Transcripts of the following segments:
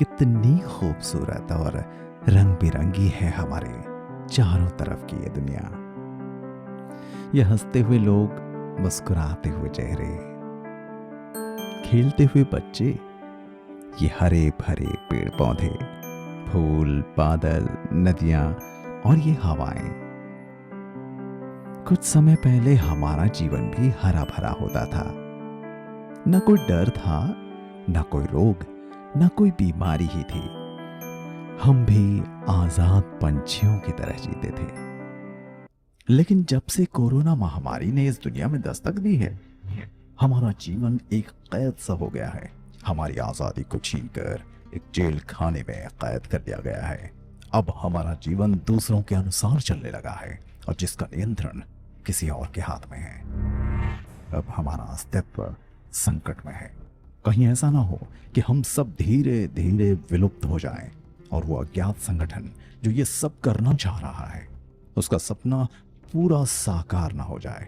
कितनी खूबसूरत और रंग बिरंगी है हमारे चारों तरफ की ये दुनिया। ये हंसते हुए लोग, मुस्कुराते हुए चेहरे, खेलते हुए बच्चे, ये हरे भरे पेड़ पौधे, फूल, बादल, नदियां और ये हवाएं। कुछ समय पहले हमारा जीवन भी हरा भरा होता था। न कोई डर था, न कोई रोग, न कोई बीमारी ही थी। हम भी आजाद पंछियों की तरह जीते थे। लेकिन जब से कोरोना महामारी ने इस दुनिया में दस्तक दी है, हमारा जीवन एक कैद सा हो गया है। हमारी आजादी को छीनकर एक जेल खाने में कैद कर दिया गया है। अब हमारा जीवन दूसरों के अनुसार चलने लगा है और जिसका नियंत्रण किसी और के हाथ में है। अब हमारा अस्तित्व संकट में है। कहीं ऐसा ना हो कि हम सब धीरे धीरे विलुप्त हो जाएं और वो अज्ञात संगठन जो ये सब करना चाह रहा है, उसका सपना पूरा साकार ना हो जाए।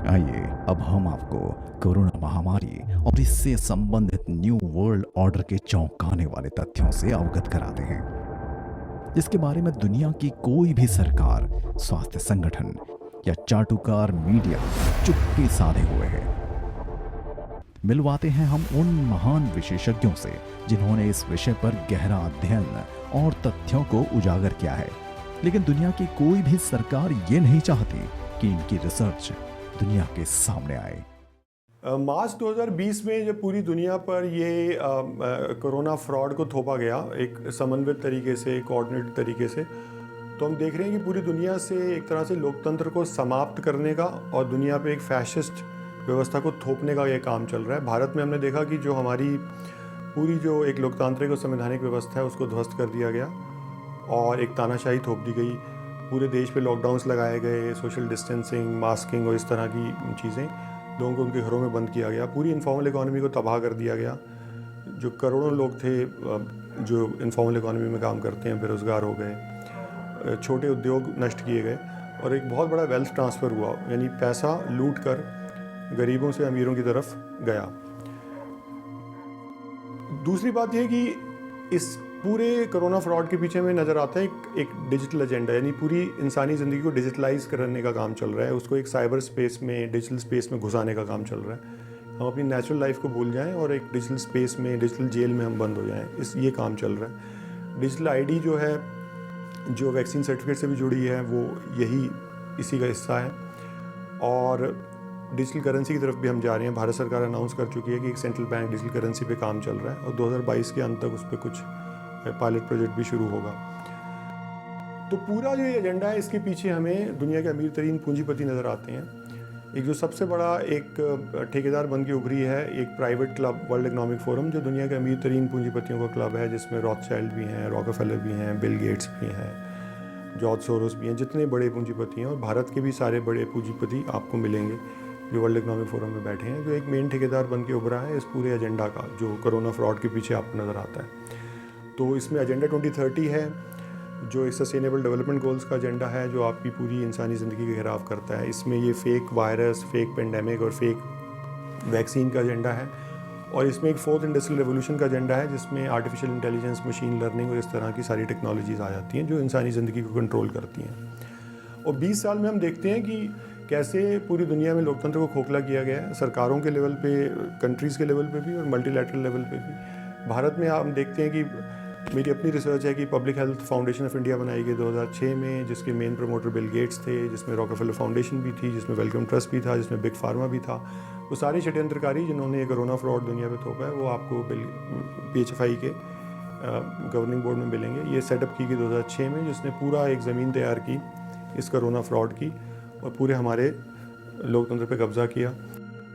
आइए अब हम आपको कोरोना महामारी और इससे संबंधित न्यू वर्ल्ड ऑर्डर के चौंकाने वाले तथ्यों से अवगत कराते हैं, जिसके बारे में दुनिया की कोई भी सरकार, स्वास्थ्य संगठन या चाटुकार मीडिया चुप्पी साधे हुए है। मिलवाते हैं हम उन महान विशेषज्ञों से जिन्होंने इस विषय पर गहरा अध्ययन और तथ्यों को उजागर किया है। लेकिन दुनिया की कोई भी सरकार ये नहीं चाहती कि इनकी रिसर्च दुनिया के सामने आए। मार्च 2020 में जब पूरी दुनिया पर ये कोरोना फ्रॉड को थोपा गया एक समन्वित तरीके से, कोऑर्डिनेटेड तरीके से, तो हम देख रहे हैं कि पूरी दुनिया से एक तरह से लोकतंत्र को समाप्त करने का और दुनिया पे एक फैसिस्ट व्यवस्था को थोपने का ये काम चल रहा है। भारत में हमने देखा कि जो हमारी पूरी जो एक लोकतांत्रिक और संवैधानिक व्यवस्था है उसको ध्वस्त कर दिया गया और एक तानाशाही थोप दी गई। पूरे देश पे लॉकडाउन्स लगाए गए, सोशल डिस्टेंसिंग, मास्किंग और इस तरह की चीज़ें, लोगों को उनके घरों में बंद किया गया। पूरी इनफॉर्मल इकोनॉमी को तबाह कर दिया गया। जो करोड़ों लोग थे जो इनफॉर्मल इकोनॉमी में काम करते हैं, बेरोज़गार हो गए, छोटे उद्योग नष्ट किए गए और एक बहुत बड़ा वेल्थ ट्रांसफ़र हुआ, यानी पैसा लूट कर गरीबों से अमीरों की तरफ गया। दूसरी बात यह कि इस पूरे कोरोना फ्रॉड के पीछे में नज़र आता है एक डिजिटल एजेंडा, यानी पूरी इंसानी ज़िंदगी को डिजिटलाइज करने का काम चल रहा है। उसको एक साइबर स्पेस में, डिजिटल स्पेस में घुसाने का काम चल रहा है। हम अपनी नेचुरल लाइफ को भूल जाएं और एक डिजिटल स्पेस में, डिजिटल जेल में हम बंद हो जाएं, ये काम चल रहा है। डिजिटल आईडी जो है, जो वैक्सीन सर्टिफिकेट से भी जुड़ी है, वो यही इसी का हिस्सा है। और डिजिटल करेंसी की तरफ भी हम जा रहे हैं। भारत सरकार अनाउंस कर चुकी है कि एक सेंट्रल बैंक डिजिटल करेंसी पे काम चल रहा है और 2022 के अंत तक उस पर कुछ पायलट प्रोजेक्ट भी शुरू होगा। तो पूरा जो ये एजेंडा है, इसके पीछे हमें दुनिया के अमीर तरीन पूंजीपति नज़र आते हैं। एक जो सबसे बड़ा एक ठेकेदार बन के उभरी है एक private club, world economic forum, जो दुनिया के अमीर तरीन पूंजीपतियों का क्लब है, जिसमें रॉथशाइल्ड भी हैं, रॉकफेलर भी हैं, बिल गेट्स भी हैं, जॉर्ज सोरोस भी हैं, जितने बड़े पूंजीपति हैं। और भारत के भी सारे बड़े पूंजीपति आपको मिलेंगे जो वर्ल्ड इकोनॉमिक फोरम में बैठे हैं, जो एक मेन ठेकेदार बन के उभरा है इस पूरे एजेंडा का, जो कोरोना फ्रॉड के पीछे आपको नज़र आता है। तो इसमें एजेंडा 2030 है, जो एक सस्टेनेबल डेवलपमेंट गोल्स का एजेंडा है, जो आपकी पूरी इंसानी ज़िंदगी का घेराव करता है। इसमें ये फेक वायरस, फेक पेंडेमिक और फेक वैक्सीन का एजेंडा है। और इसमें एक फोर्थ इंडस्ट्रियल रेवोल्यूशन का एजेंडा है, जिसमें आर्टिफिशियल इंटेलिजेंस, मशीन लर्निंग और इस तरह की सारी टेक्नोलॉजीज़ आ जाती हैं जो इंसानी ज़िंदगी को कंट्रोल करती हैं। और 20 साल में हम देखते हैं कि कैसे पूरी दुनिया में लोकतंत्र को खोखला किया गया है, सरकारों के लेवल पे, कंट्रीज़ के लेवल पे भी और मल्टीलैटरल लेवल पे भी। भारत में हम देखते हैं कि मेरी अपनी रिसर्च है कि public health foundation of India बनाई गई 2006 में, जिसके मेन प्रमोटर बिल गेट्स थे, जिसमें रॉकफेलर फाउंडेशन भी थी, जिसमें वेलकम ट्रस्ट भी था, जिसमें बिग फार्मा भी था। वो सारे षड्यंत्रकारी जिन्होंने ये कोरोना फ्रॉड दुनिया पे थोपा है, वो आपको PHFI के गवर्निंग बोर्ड में मिलेंगे। ये सेटअप की गई 2006 में, जिसने पूरा एक ज़मीन तैयार की इस कोरोना फ्रॉड की और पूरे हमारे लोकतंत्र पे कब्जा किया।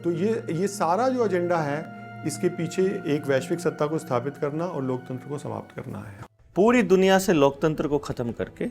तो ये सारा जो एजेंडा है, इसके पीछे एक वैश्विक सत्ता को स्थापित करना और लोकतंत्र को समाप्त करना है। पूरी दुनिया से लोकतंत्र को खत्म करके,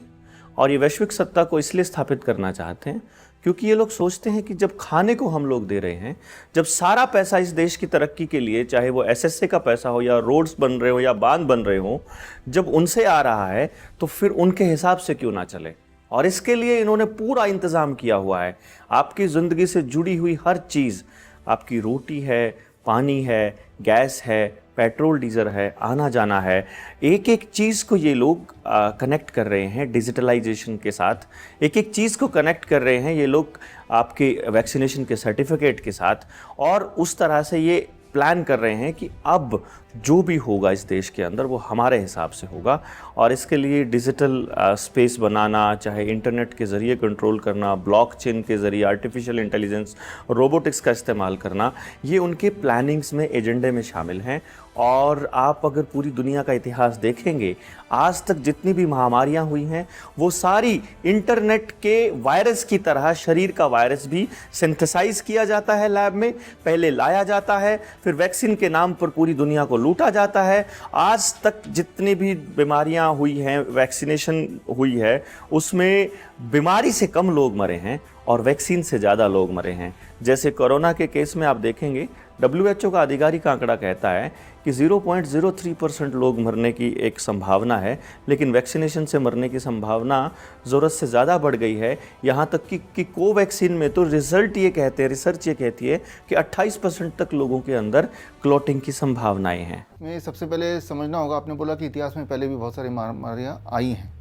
और ये वैश्विक सत्ता को इसलिए स्थापित करना चाहते हैं क्योंकि ये लोग सोचते हैं कि जब खाने को हम लोग दे रहे हैं, जब सारा पैसा इस देश की तरक्की के लिए, चाहे वो SSA का पैसा हो या रोड्स बन रहे हो या बांध बन रहे हो, जब उनसे आ रहा है तो फिर उनके हिसाब से क्यों ना चले। और इसके लिए इन्होंने पूरा इंतजाम किया हुआ है। आपकी ज़िंदगी से जुड़ी हुई हर चीज़, आपकी रोटी है, पानी है, गैस है, पेट्रोल डीजल है, आना जाना है, एक एक चीज़ को ये लोग कनेक्ट कर रहे हैं डिजिटलाइजेशन के साथ। एक एक चीज़ को कनेक्ट कर रहे हैं ये लोग आपके वैक्सीनेशन के सर्टिफिकेट के साथ, और उस तरह से ये प्लान कर रहे हैं कि अब जो भी होगा इस देश के अंदर वो हमारे हिसाब से होगा। और इसके लिए डिजिटल स्पेस बनाना, चाहे इंटरनेट के ज़रिए कंट्रोल करना, ब्लॉकचेन के ज़रिए आर्टिफिशियल इंटेलिजेंस, रोबोटिक्स का इस्तेमाल करना, ये उनके प्लानिंग्स में, एजेंडे में शामिल हैं। और आप अगर पूरी दुनिया का इतिहास देखेंगे, आज तक जितनी भी महामारियां हुई हैं वो सारी इंटरनेट के वायरस की तरह, शरीर का वायरस भी सिंथेसाइज किया जाता है लैब में, पहले लाया जाता है, फिर वैक्सीन के नाम पर पूरी दुनिया को लूटा जाता है। आज तक जितनी भी बीमारियां हुई हैं, वैक्सीनेशन हुई है, उसमें बीमारी से कम लोग मरे हैं और वैक्सीन से ज़्यादा लोग मरे हैं। जैसे कोरोना के केस में आप देखेंगे, WHO का आधिकारिक आंकड़ा कहता है कि 0.03% लोग मरने की एक संभावना है, लेकिन वैक्सीनेशन से मरने की संभावना ज़रूरत से ज़्यादा बढ़ गई है। यहाँ तक कि कोवैक्सीन में तो रिसर्च ये कहती है कि 28% तक लोगों के अंदर क्लॉटिंग की संभावनाएं हैं। मैं सबसे पहले समझना होगा, आपने बोला कि इतिहास में पहले भी बहुत सारी महामारियाँ आई हैं,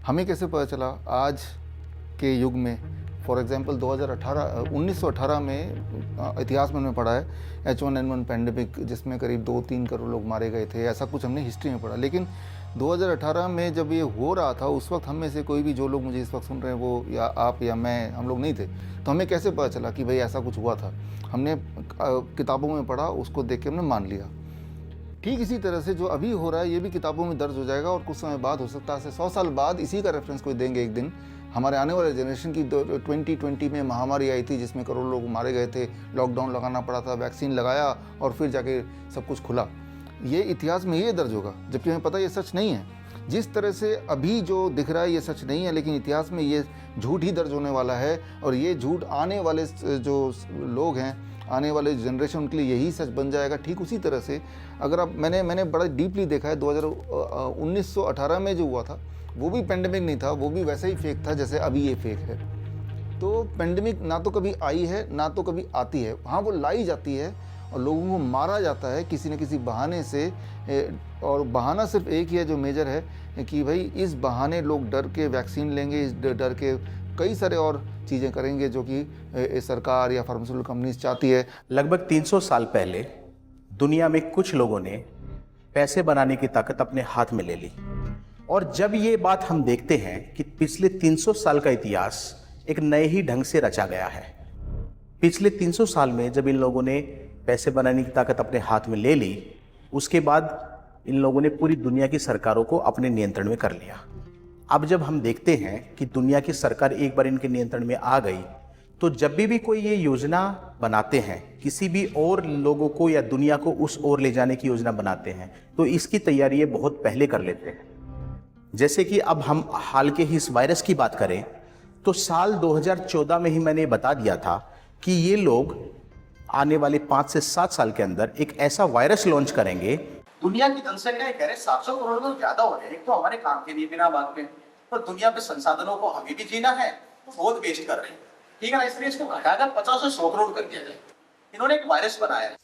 हमें कैसे पता चला आज के युग में? फॉर एग्जांपल 1918 में इतिहास में हमने पढ़ा है H1N1 पैंडेमिक, जिसमें करीब 2-3 करोड़ लोग मारे गए थे, ऐसा कुछ हमने हिस्ट्री में पढ़ा। लेकिन 2018 में जब ये हो रहा था, उस वक्त हम में से कोई भी, जो लोग मुझे इस वक्त सुन रहे हैं, वो या आप या मैं, हम लोग नहीं थे, तो हमें कैसे पता चला कि भाई ऐसा कुछ हुआ था? हमने किताबों में पढ़ा, उसको देख के हमने मान लिया। ठीक इसी तरह से जो अभी हो रहा है ये भी किताबों में दर्ज हो जाएगा, और कुछ समय बाद, हो सकता है 100 साल बाद, इसी का रेफरेंस कोई देंगे एक दिन। हमारे आने वाले जनरेशन की 2020 में महामारी आई थी जिसमें करोड़ों लोग मारे गए थे, लॉकडाउन लगाना पड़ा था, वैक्सीन लगाया और फिर जाके सब कुछ खुला। ये इतिहास में ये दर्ज होगा, जबकि हमें पता ये सच नहीं है। जिस तरह से अभी जो दिख रहा है ये सच नहीं है, लेकिन इतिहास में ये झूठ ही दर्ज होने वाला है, और ये झूठ आने वाले जो लोग हैं, आने वाले जनरेशन, उनके लिए यही सच बन जाएगा। ठीक उसी तरह से अगर आप, मैंने बड़ा डीपली देखा है, 1918 में जो हुआ था वो भी पेंडेमिक नहीं था, वो भी वैसे ही फेक था जैसे अभी ये फेक है। तो पेंडेमिक ना तो कभी आई है ना तो कभी आती है, हाँ वो लाई जाती है और लोगों को मारा जाता है किसी न किसी बहाने से। और बहाना सिर्फ एक ही है जो मेजर है, कि भाई इस बहाने लोग डर के वैक्सीन लेंगे, इस डर के कई सारे और चीज़ें करेंगे जो कि सरकार या फार्मास्यूटिकल कंपनीज चाहती है। लगभग 300 साल पहले दुनिया में कुछ लोगों ने पैसे बनाने की ताकत अपने हाथ में ले ली, और जब ये बात हम देखते हैं कि पिछले 300 साल का इतिहास एक नए ही ढंग से रचा गया है। पिछले 300 साल में जब इन लोगों ने पैसे बनाने की ताकत अपने हाथ में ले ली, उसके बाद इन लोगों ने पूरी दुनिया की सरकारों को अपने नियंत्रण में कर लिया। अब जब हम देखते हैं कि दुनिया की सरकार एक बार इनके नियंत्रण में आ गई, तो जब भी कोई ये योजना बनाते हैं, किसी भी और लोगों को या दुनिया को उस ओर ले जाने की योजना बनाते हैं, तो इसकी तैयारी ये बहुत पहले कर लेते हैं। जैसे कि अब हम हाल के ही इस वायरस की बात करें, तो साल 2014 में ही मैंने बता दिया था कि ये लोग आने वाले 5 से 7 साल के अंदर एक ऐसा वायरस लॉन्च करेंगे। दुनिया की जनसंख्या कह रहे 700 करोड़ तो ज्यादा हो रहे हैं, एक तो हमारे काम के लिए बिना बात में, पर दुनिया पे संसाधनों को हमें भी जीना है, बहुत वेस्ट कर रहे हैं, ठीक है ना? इसलिए इसको घटाकर 50 से 100 करोड़ कर दिया जाए। इन्होंने एक वायरस बनाया है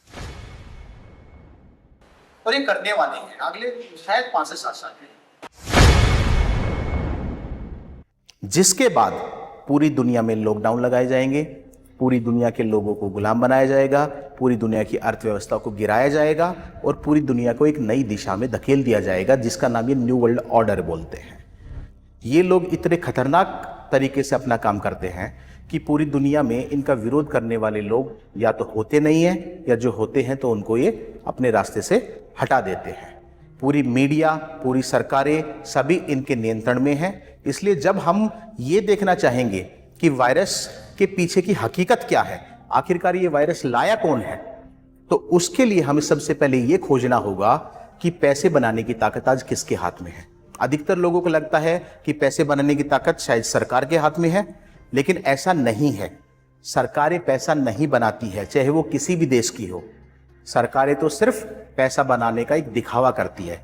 और ये करने वाले हैं अगले शायद 5 से 7 साल में, जिसके बाद पूरी दुनिया में लॉकडाउन लगाए जाएंगे, पूरी दुनिया के लोगों को गुलाम बनाया जाएगा, पूरी दुनिया की अर्थव्यवस्था को गिराया जाएगा और पूरी दुनिया को एक नई दिशा में धकेल दिया जाएगा, जिसका नाम ये न्यू वर्ल्ड ऑर्डर बोलते हैं। ये लोग इतने खतरनाक तरीके से अपना काम करते हैं कि पूरी दुनिया में इनका विरोध करने वाले लोग या तो होते नहीं हैं, या जो होते हैं तो उनको ये अपने रास्ते से हटा देते हैं। पूरी मीडिया, पूरी सरकारें सभी इनके नियंत्रण में हैं। इसलिए जब हम ये देखना चाहेंगे कि वायरस के पीछे की हकीकत क्या है, आखिरकार ये वायरस लाया कौन है, तो उसके लिए हमें सबसे पहले ये खोजना होगा कि पैसे बनाने की ताकत आज किसके हाथ में है। अधिकतर लोगों को लगता है कि पैसे बनाने की ताकत शायद सरकार के हाथ में है, लेकिन ऐसा नहीं है। सरकारें पैसा नहीं बनाती है, चाहे वो किसी भी देश की हो। सरकारें तो सिर्फ पैसा बनाने का एक दिखावा करती है।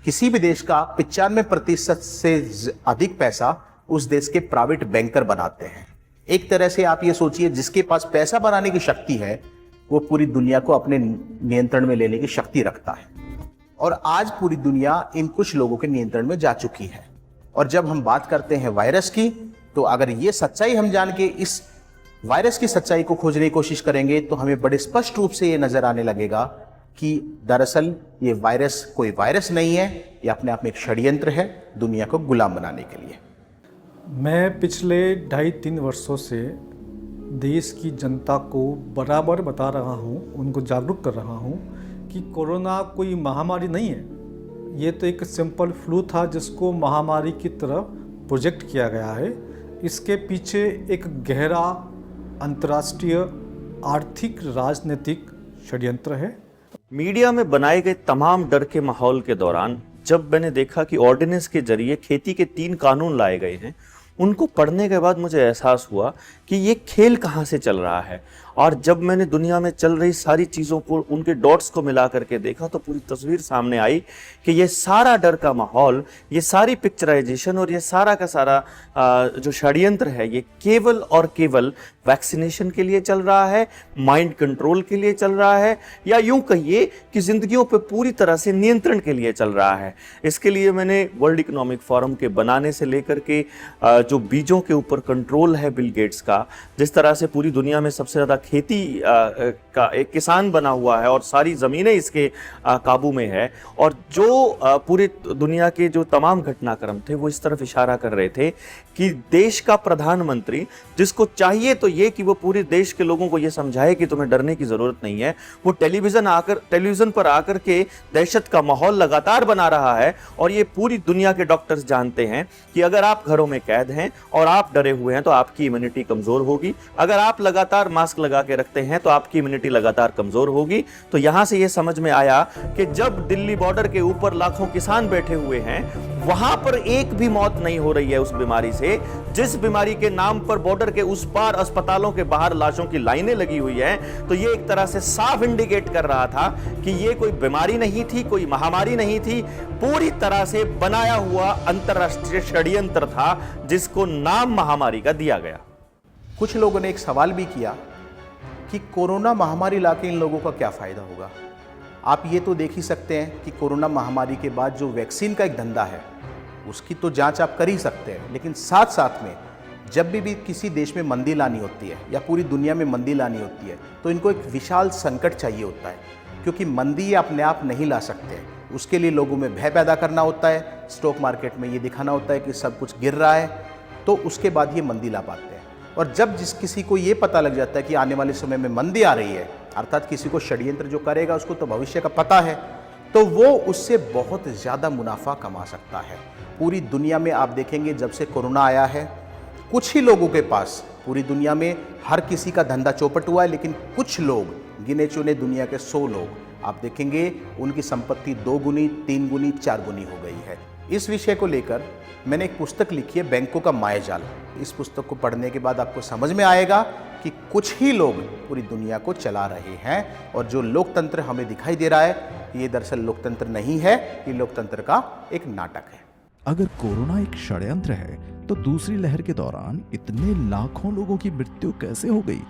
किसी भी देश का 95% से अधिक पैसा उस देश के प्राइवेट बैंकर बनाते हैं। एक तरह से आप ये सोचिए, जिसके पास पैसा बनाने की शक्ति है वो पूरी दुनिया को अपने नियंत्रण में लेने की शक्ति रखता है। और आज पूरी दुनिया इन कुछ लोगों के नियंत्रण में जा चुकी है। और जब हम बात करते हैं वायरस की, तो अगर ये सच्चाई हम जान के इस वायरस की सच्चाई को खोजने की कोशिश करेंगे तो हमें बड़े स्पष्ट रूप से ये नजर आने लगेगा कि दरअसल ये वायरस कोई वायरस नहीं है, ये अपने आप में एक षड्यंत्र है दुनिया को गुलाम बनाने के लिए। मैं पिछले 2.5-3 वर्षों से देश की जनता को बराबर बता रहा हूँ, उनको जागरूक कर रहा हूँ कि कोरोना कोई महामारी नहीं है। ये तो एक सिंपल फ्लू था जिसको महामारी की तरफ प्रोजेक्ट किया गया है। इसके पीछे एक गहरा अंतर्राष्ट्रीय आर्थिक राजनीतिक षड्यंत्र है। मीडिया में बनाए गए तमाम डर के माहौल के दौरान जब मैंने देखा कि ऑर्डिनेंस के जरिए खेती के 3 कानून लाए गए हैं, उनको पढ़ने के बाद मुझे एहसास हुआ कि ये खेल कहाँ से चल रहा है। और जब मैंने दुनिया में चल रही सारी चीज़ों को, उनके डॉट्स को मिला करके देखा तो पूरी तस्वीर सामने आई कि ये सारा डर का माहौल, ये सारी पिक्चराइजेशन और ये सारा का सारा जो षड्यंत्र है, ये केवल और केवल वैक्सीनेशन के लिए चल रहा है, माइंड कंट्रोल के लिए चल रहा है, या यूं कहिए कि जिंदगियों पे पूरी तरह से नियंत्रण के लिए चल रहा है। इसके लिए मैंने वर्ल्ड इकोनॉमिक फोरम के बनाने से लेकर के जो बीजों के ऊपर कंट्रोल है बिल गेट्स का, जिस तरह से पूरी दुनिया में सबसे ज़्यादा खेती का एक किसान बना हुआ है और सारी ज़मीनें इसके काबू में है, और जो पूरी दुनिया के जो तमाम घटनाक्रम थे वो इस तरफ इशारा कर रहे थे कि देश का प्रधानमंत्री, जिसको चाहिए तो ये कि वो पूरे देश के लोगों को ये समझाए कि तुम्हें डरने की ज़रूरत नहीं है, वो टेलीविज़न पर आकर के दहशत का माहौल लगातार बना रहा है। और ये पूरी दुनिया के डॉक्टर्स जानते हैं कि अगर आप घरों में कैद हैं और आप डरे हुए हैं तो आपकी इम्यूनिटी कमज़ोर होगी, अगर आप लगातार मास्क लगा के रखते हैं तो आपकी इम्यूनिटी लगातार कमज़ोर होगी। तो यहाँ से ये समझ में आया कि जब दिल्ली बॉर्डर के ऊपर लाखों किसान बैठे हुए हैं, वहां पर एक भी मौत नहीं हो रही है उस बीमारी से, जिस बीमारी के नाम पर बॉर्डर के उस पार अस्पतालों के बाहर लाशों की लाइनें लगी हुई हैं। तो ये एक तरह से साफ इंडिकेट कर रहा था कि ये कोई बीमारी नहीं थी, कोई महामारी नहीं थी, पूरी तरह से बनाया हुआ अंतरराष्ट्रीय षड्यंत्र था जिसको नाम महामारी का दिया गया। कुछ लोगों ने एक सवाल भी किया कि कोरोना महामारी लाके इन लोगों का क्या फायदा होगा। आप ये तो देख ही सकते हैं कि कोरोना महामारी के बाद जो वैक्सीन का एक धंधा है उसकी तो जांच आप कर ही सकते हैं, लेकिन साथ साथ में जब भी किसी देश में मंदी लानी होती है या पूरी दुनिया में मंदी लानी होती है तो इनको एक विशाल संकट चाहिए होता है, क्योंकि मंदी ये अपने आप नहीं ला सकते। उसके लिए लोगों में भय पैदा करना होता है, स्टॉक मार्केट में ये दिखाना होता है कि सब कुछ गिर रहा है, तो उसके बाद ये मंदी ला पाते हैं। और जब किसी को ये पता लग जाता है कि आने वाले समय में मंदी आ रही है, अर्थात किसी को षड्यंत्र जो करेगा उसको तो भविष्य का पता है, तो वो उससे बहुत ज़्यादा मुनाफा कमा सकता है। पूरी दुनिया में आप देखेंगे जब से कोरोना आया है, कुछ ही लोगों के पास, पूरी दुनिया में हर किसी का धंधा चौपट हुआ है, लेकिन कुछ लोग, गिने चुने दुनिया के 100 लोग आप देखेंगे उनकी संपत्ति 2 गुनी, 3 गुनी, 4 गुनी हो गई है। इस विषय को लेकर मैंने एक पुस्तक लिखी है, बैंकों का मायाजाल। इस पुस्तक को पढ़ने के बाद आपको समझ में आएगा कि कुछ ही लोग पूरी दुनिया को चला रहे हैं, और जो लोकतंत्र हमें दिखाई दे रहा है ये दरअसल लोकतंत्र नहीं है, ये लोकतंत्र का एक नाटक है। अगर कोरोना एक षड्यंत्र है तो दूसरी लहर के दौरान इतने लाखों लोगों की मृत्यु कैसे हो गई?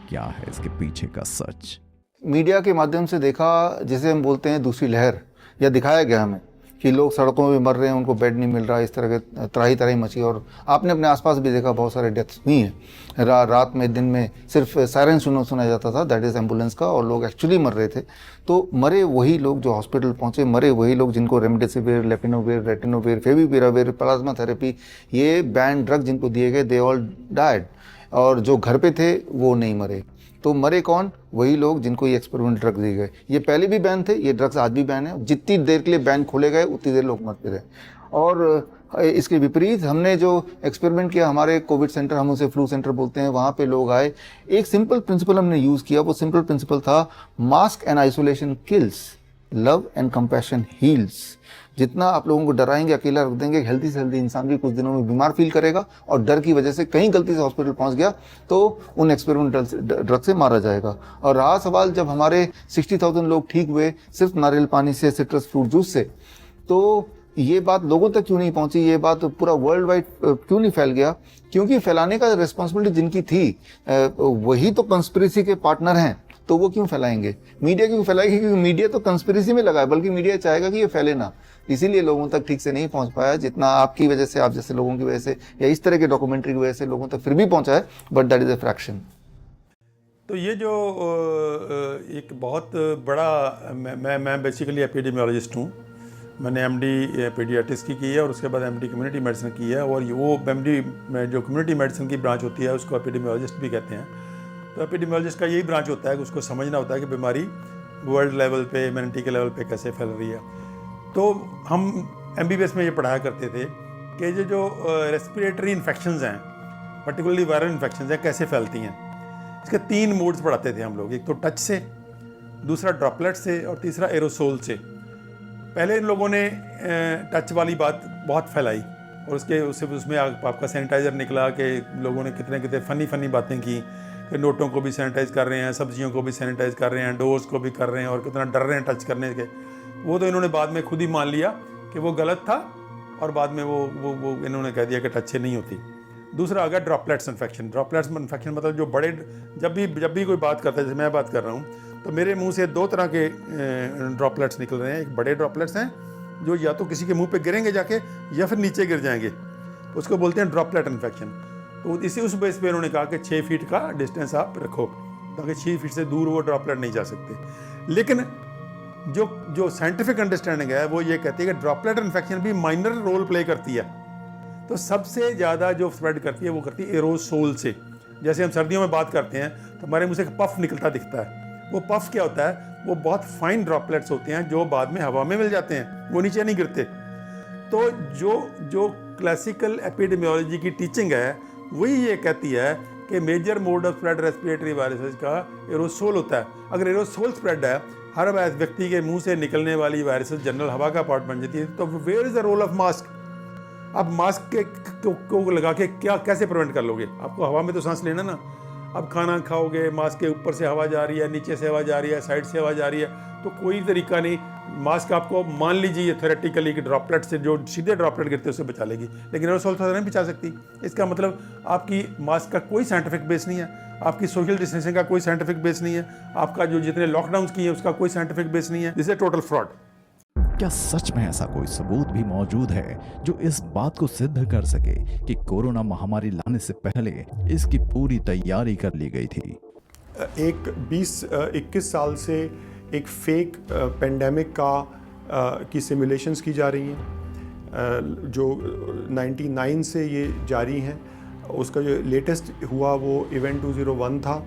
क्या है इसके पीछे का सच? मीडिया के माध्यम से देखा, जिसे हम बोलते हैं दूसरी लहर, या दिखाया गया हमें कि लोग सड़कों में मर रहे हैं, उनको बेड नहीं मिल रहा, इस तरह के त्राही त्राही मची। और आपने अपने आसपास भी देखा बहुत सारे डेथ्स हुई हैं। रात में, दिन में सिर्फ सायरन सुना जाता था, दैट इज़ एम्बुलेंस का, और लोग एक्चुअली मर रहे थे। तो मरे वही लोग जो हॉस्पिटल पहुंचे, मरे वही लोग जिनको रेमडेसिविर, लेपिनोविर, रेटिनोविर, फेविपिराविर, प्लाज्मा थेरेपी, ये बैन ड्रग जिनको दिए गए, दे ऑल डाइड। और जो घर पे थे वो नहीं मरे। तो मरे कौन? वही लोग जिनको ये एक्सपेरिमेंट ड्रग दिए गए। ये पहले भी बैन थे, ये ड्रग्स आज भी बैन है। जितनी देर के लिए बैन खोले गए उतनी देर लोग मरते रहे। और इसके विपरीत हमने जो एक्सपेरिमेंट किया, हमारे कोविड सेंटर, हम उसे फ्लू सेंटर बोलते हैं, वहाँ पे लोग आए, एक सिंपल प्रिंसिपल हमने यूज़ किया। वो सिंपल प्रिंसिपल था, mask and isolation kills, love and compassion heels. जितना आप लोगों को डराएंगे, अकेला रख देंगे, हेल्दी से हेल्दी इंसान भी कुछ दिनों में बीमार फील करेगा, और डर की वजह से कहीं गलती से हॉस्पिटल पहुंच गया तो उन एक्सपेरिमेंटल ड्रग से मारा जाएगा। और रहा सवाल, जब हमारे 60,000 लोग ठीक हुए सिर्फ नारियल पानी से, सिट्रस फ्रूट जूस से, तो ये बात लोगों तक क्यों नहीं पहुंची, ये बात पूरा वर्ल्ड वाइड क्यों नहीं फैल गया? क्योंकि फैलाने का रिस्पॉन्सिबिलिटी जिनकी थी वही तो कंस्पिरेसी के पार्टनर हैं। तो वो क्यों फैलाएंगे? मीडिया क्यों फैलाएगी? क्योंकि मीडिया तो कंस्पिरेसी में लगा है, बल्कि मीडिया चाहेगा कि ये फैले ना, इसीलिए लोगों तक ठीक से नहीं पहुंच पाया जितना आपकी वजह से, आप जैसे लोगों की वजह से, या इस तरह के डॉक्यूमेंट्री की वजह से लोगों तक फिर भी पहुंचा है, but that is a fraction. तो ये जो एक बहुत बड़ा, मैं बेसिकली एपिडेमियोलॉजिस्ट हूँ। मैंने एमडी पीडियाट्रिक्स की है और उसके बाद एमडी कम्युनिटी मेडिसिन की है, और वो एमडी जो कम्युनिटी मेडिसिन की ब्रांच होती है उसको एपिडेमियोलॉजिस्ट भी कहते हैं। तो एपिडेमियोलॉजिस्ट का यही ब्रांच होता है कि उसको समझना होता है कि बीमारी वर्ल्ड लेवल पे, ह्यूमैनिटी के लेवल पे कैसे फैल रही है। तो हम एमबीबीएस में ये पढ़ाया करते थे कि ये जो रेस्पिरेटरी इन्फेक्शंस हैं, पर्टिकुलरली वायरल इन्फेक्शंस हैं, कैसे फैलती हैं। इसके 3 मोड्स पढ़ाते थे हम लोग, एक तो टच से, दूसरा ड्रॉपलेट से, और तीसरा एरोसोल से। पहले इन लोगों ने टच वाली बात बहुत फैलाई, और उसमें आपका सैनिटाइज़र निकला कि लोगों ने कितने फ़नी बातें की कि नोटों को भी सैनिटाइज़ कर रहे हैं, सब्जियों को भी सैनिटाइज़ कर रहे हैं, डोर्स को भी कर रहे हैं, और कितना डर रहे हैं टच करने के। वो तो इन्होंने बाद में खुद ही मान लिया कि वो गलत था, और बाद में वो इन्होंने कह दिया कि टच से नहीं होती। दूसरा आ गया ड्रॉपलेट्स इन्फेक्शन। ड्रॉपलेट्स इन्फेक्शन मतलब जो बड़े, जब भी कोई बात करता है, जैसे मैं बात कर रहा हूँ, तो मेरे मुंह से 2 तरह के ड्रॉपलेट्स निकल रहे हैं। एक बड़े ड्रॉपलेट्स हैं जो या तो किसी के मुंह पे गिरेंगे जाके, या फिर नीचे गिर जाएंगे, उसको बोलते हैं ड्रॉपलेट इन्फेक्शन। तो उस बेस पे उन्होंने कहा कि 6 फीट का डिस्टेंस आप रखो, ताकि 6 फीट से दूर वो ड्रॉपलेट नहीं जा सकते। लेकिन जो साइंटिफिक अंडरस्टैंडिंग है वो ये कहती है कि ड्रॉपलेट इन्फेक्शन भी माइनर रोल प्ले करती है। तो सबसे ज़्यादा जो स्प्रेड करती है वो करती है एरोसोल से। जैसे हम सर्दियों में बात करते हैं तो हमारे मुंह से एक पफ निकलता दिखता है। वो पफ क्या होता है? वो बहुत फाइन ड्रॉपलेट्स होते हैं जो बाद में हवा में मिल जाते हैं, वो नीचे नहीं गिरते। तो जो क्लासिकल एपिडेमियोलॉजी की टीचिंग है वही ये कहती है कि major mode of spread respiratory viruses का एरोसोल होता है। अगर एरोसोल स्प्रेड है, हर व्यक्ति के मुंह से निकलने वाली वायरसेस जनरल हवा का पार्ट बन जाती है, तो where is the role of mask? अब मास्क को लगा के कैसे प्रिवेंट कर लोगे? आपको हवा में तो सांस लेना ना। अब खाना खाओगे, मास्क के ऊपर से हवा जा रही है, नीचे से हवा जा रही है, साइड से हवा जा रही है, तो कोई तरीका नहीं। मास्क आपको मान लीजिए थ्योरेटिकली कि ड्रॉपलेट से, जो सीधे ड्रॉपलेट गिरते हैं उससे बचा लेगी, लेकिन एरोसोल तो नहीं बचा सकती। इसका मतलब आपकी मास्क का कोई साइंटिफिक बेस नहीं है, आपकी सोशल डिस्टेंसिंग का कोई साइंटिफिक बेस नहीं है, आपका जो जितने लॉकडाउन्स किए हैं उसका कोई साइंटिफिक बेस नहीं है। This is total fraud. क्या सच में ऐसा कोई सबूत भी मौजूद है जो इस बात को सिद्ध कर सके कि कोरोना महामारी लाने से पहले इसकी पूरी तैयारी कर ली गई थी? एक 20-21 साल से एक फेक पेंडेमिक की सिमुलेशंस की जा रही हैं, जो 99 से ये जारी हैं। उसका जो लेटेस्ट हुआ वो इवेंट 201 था,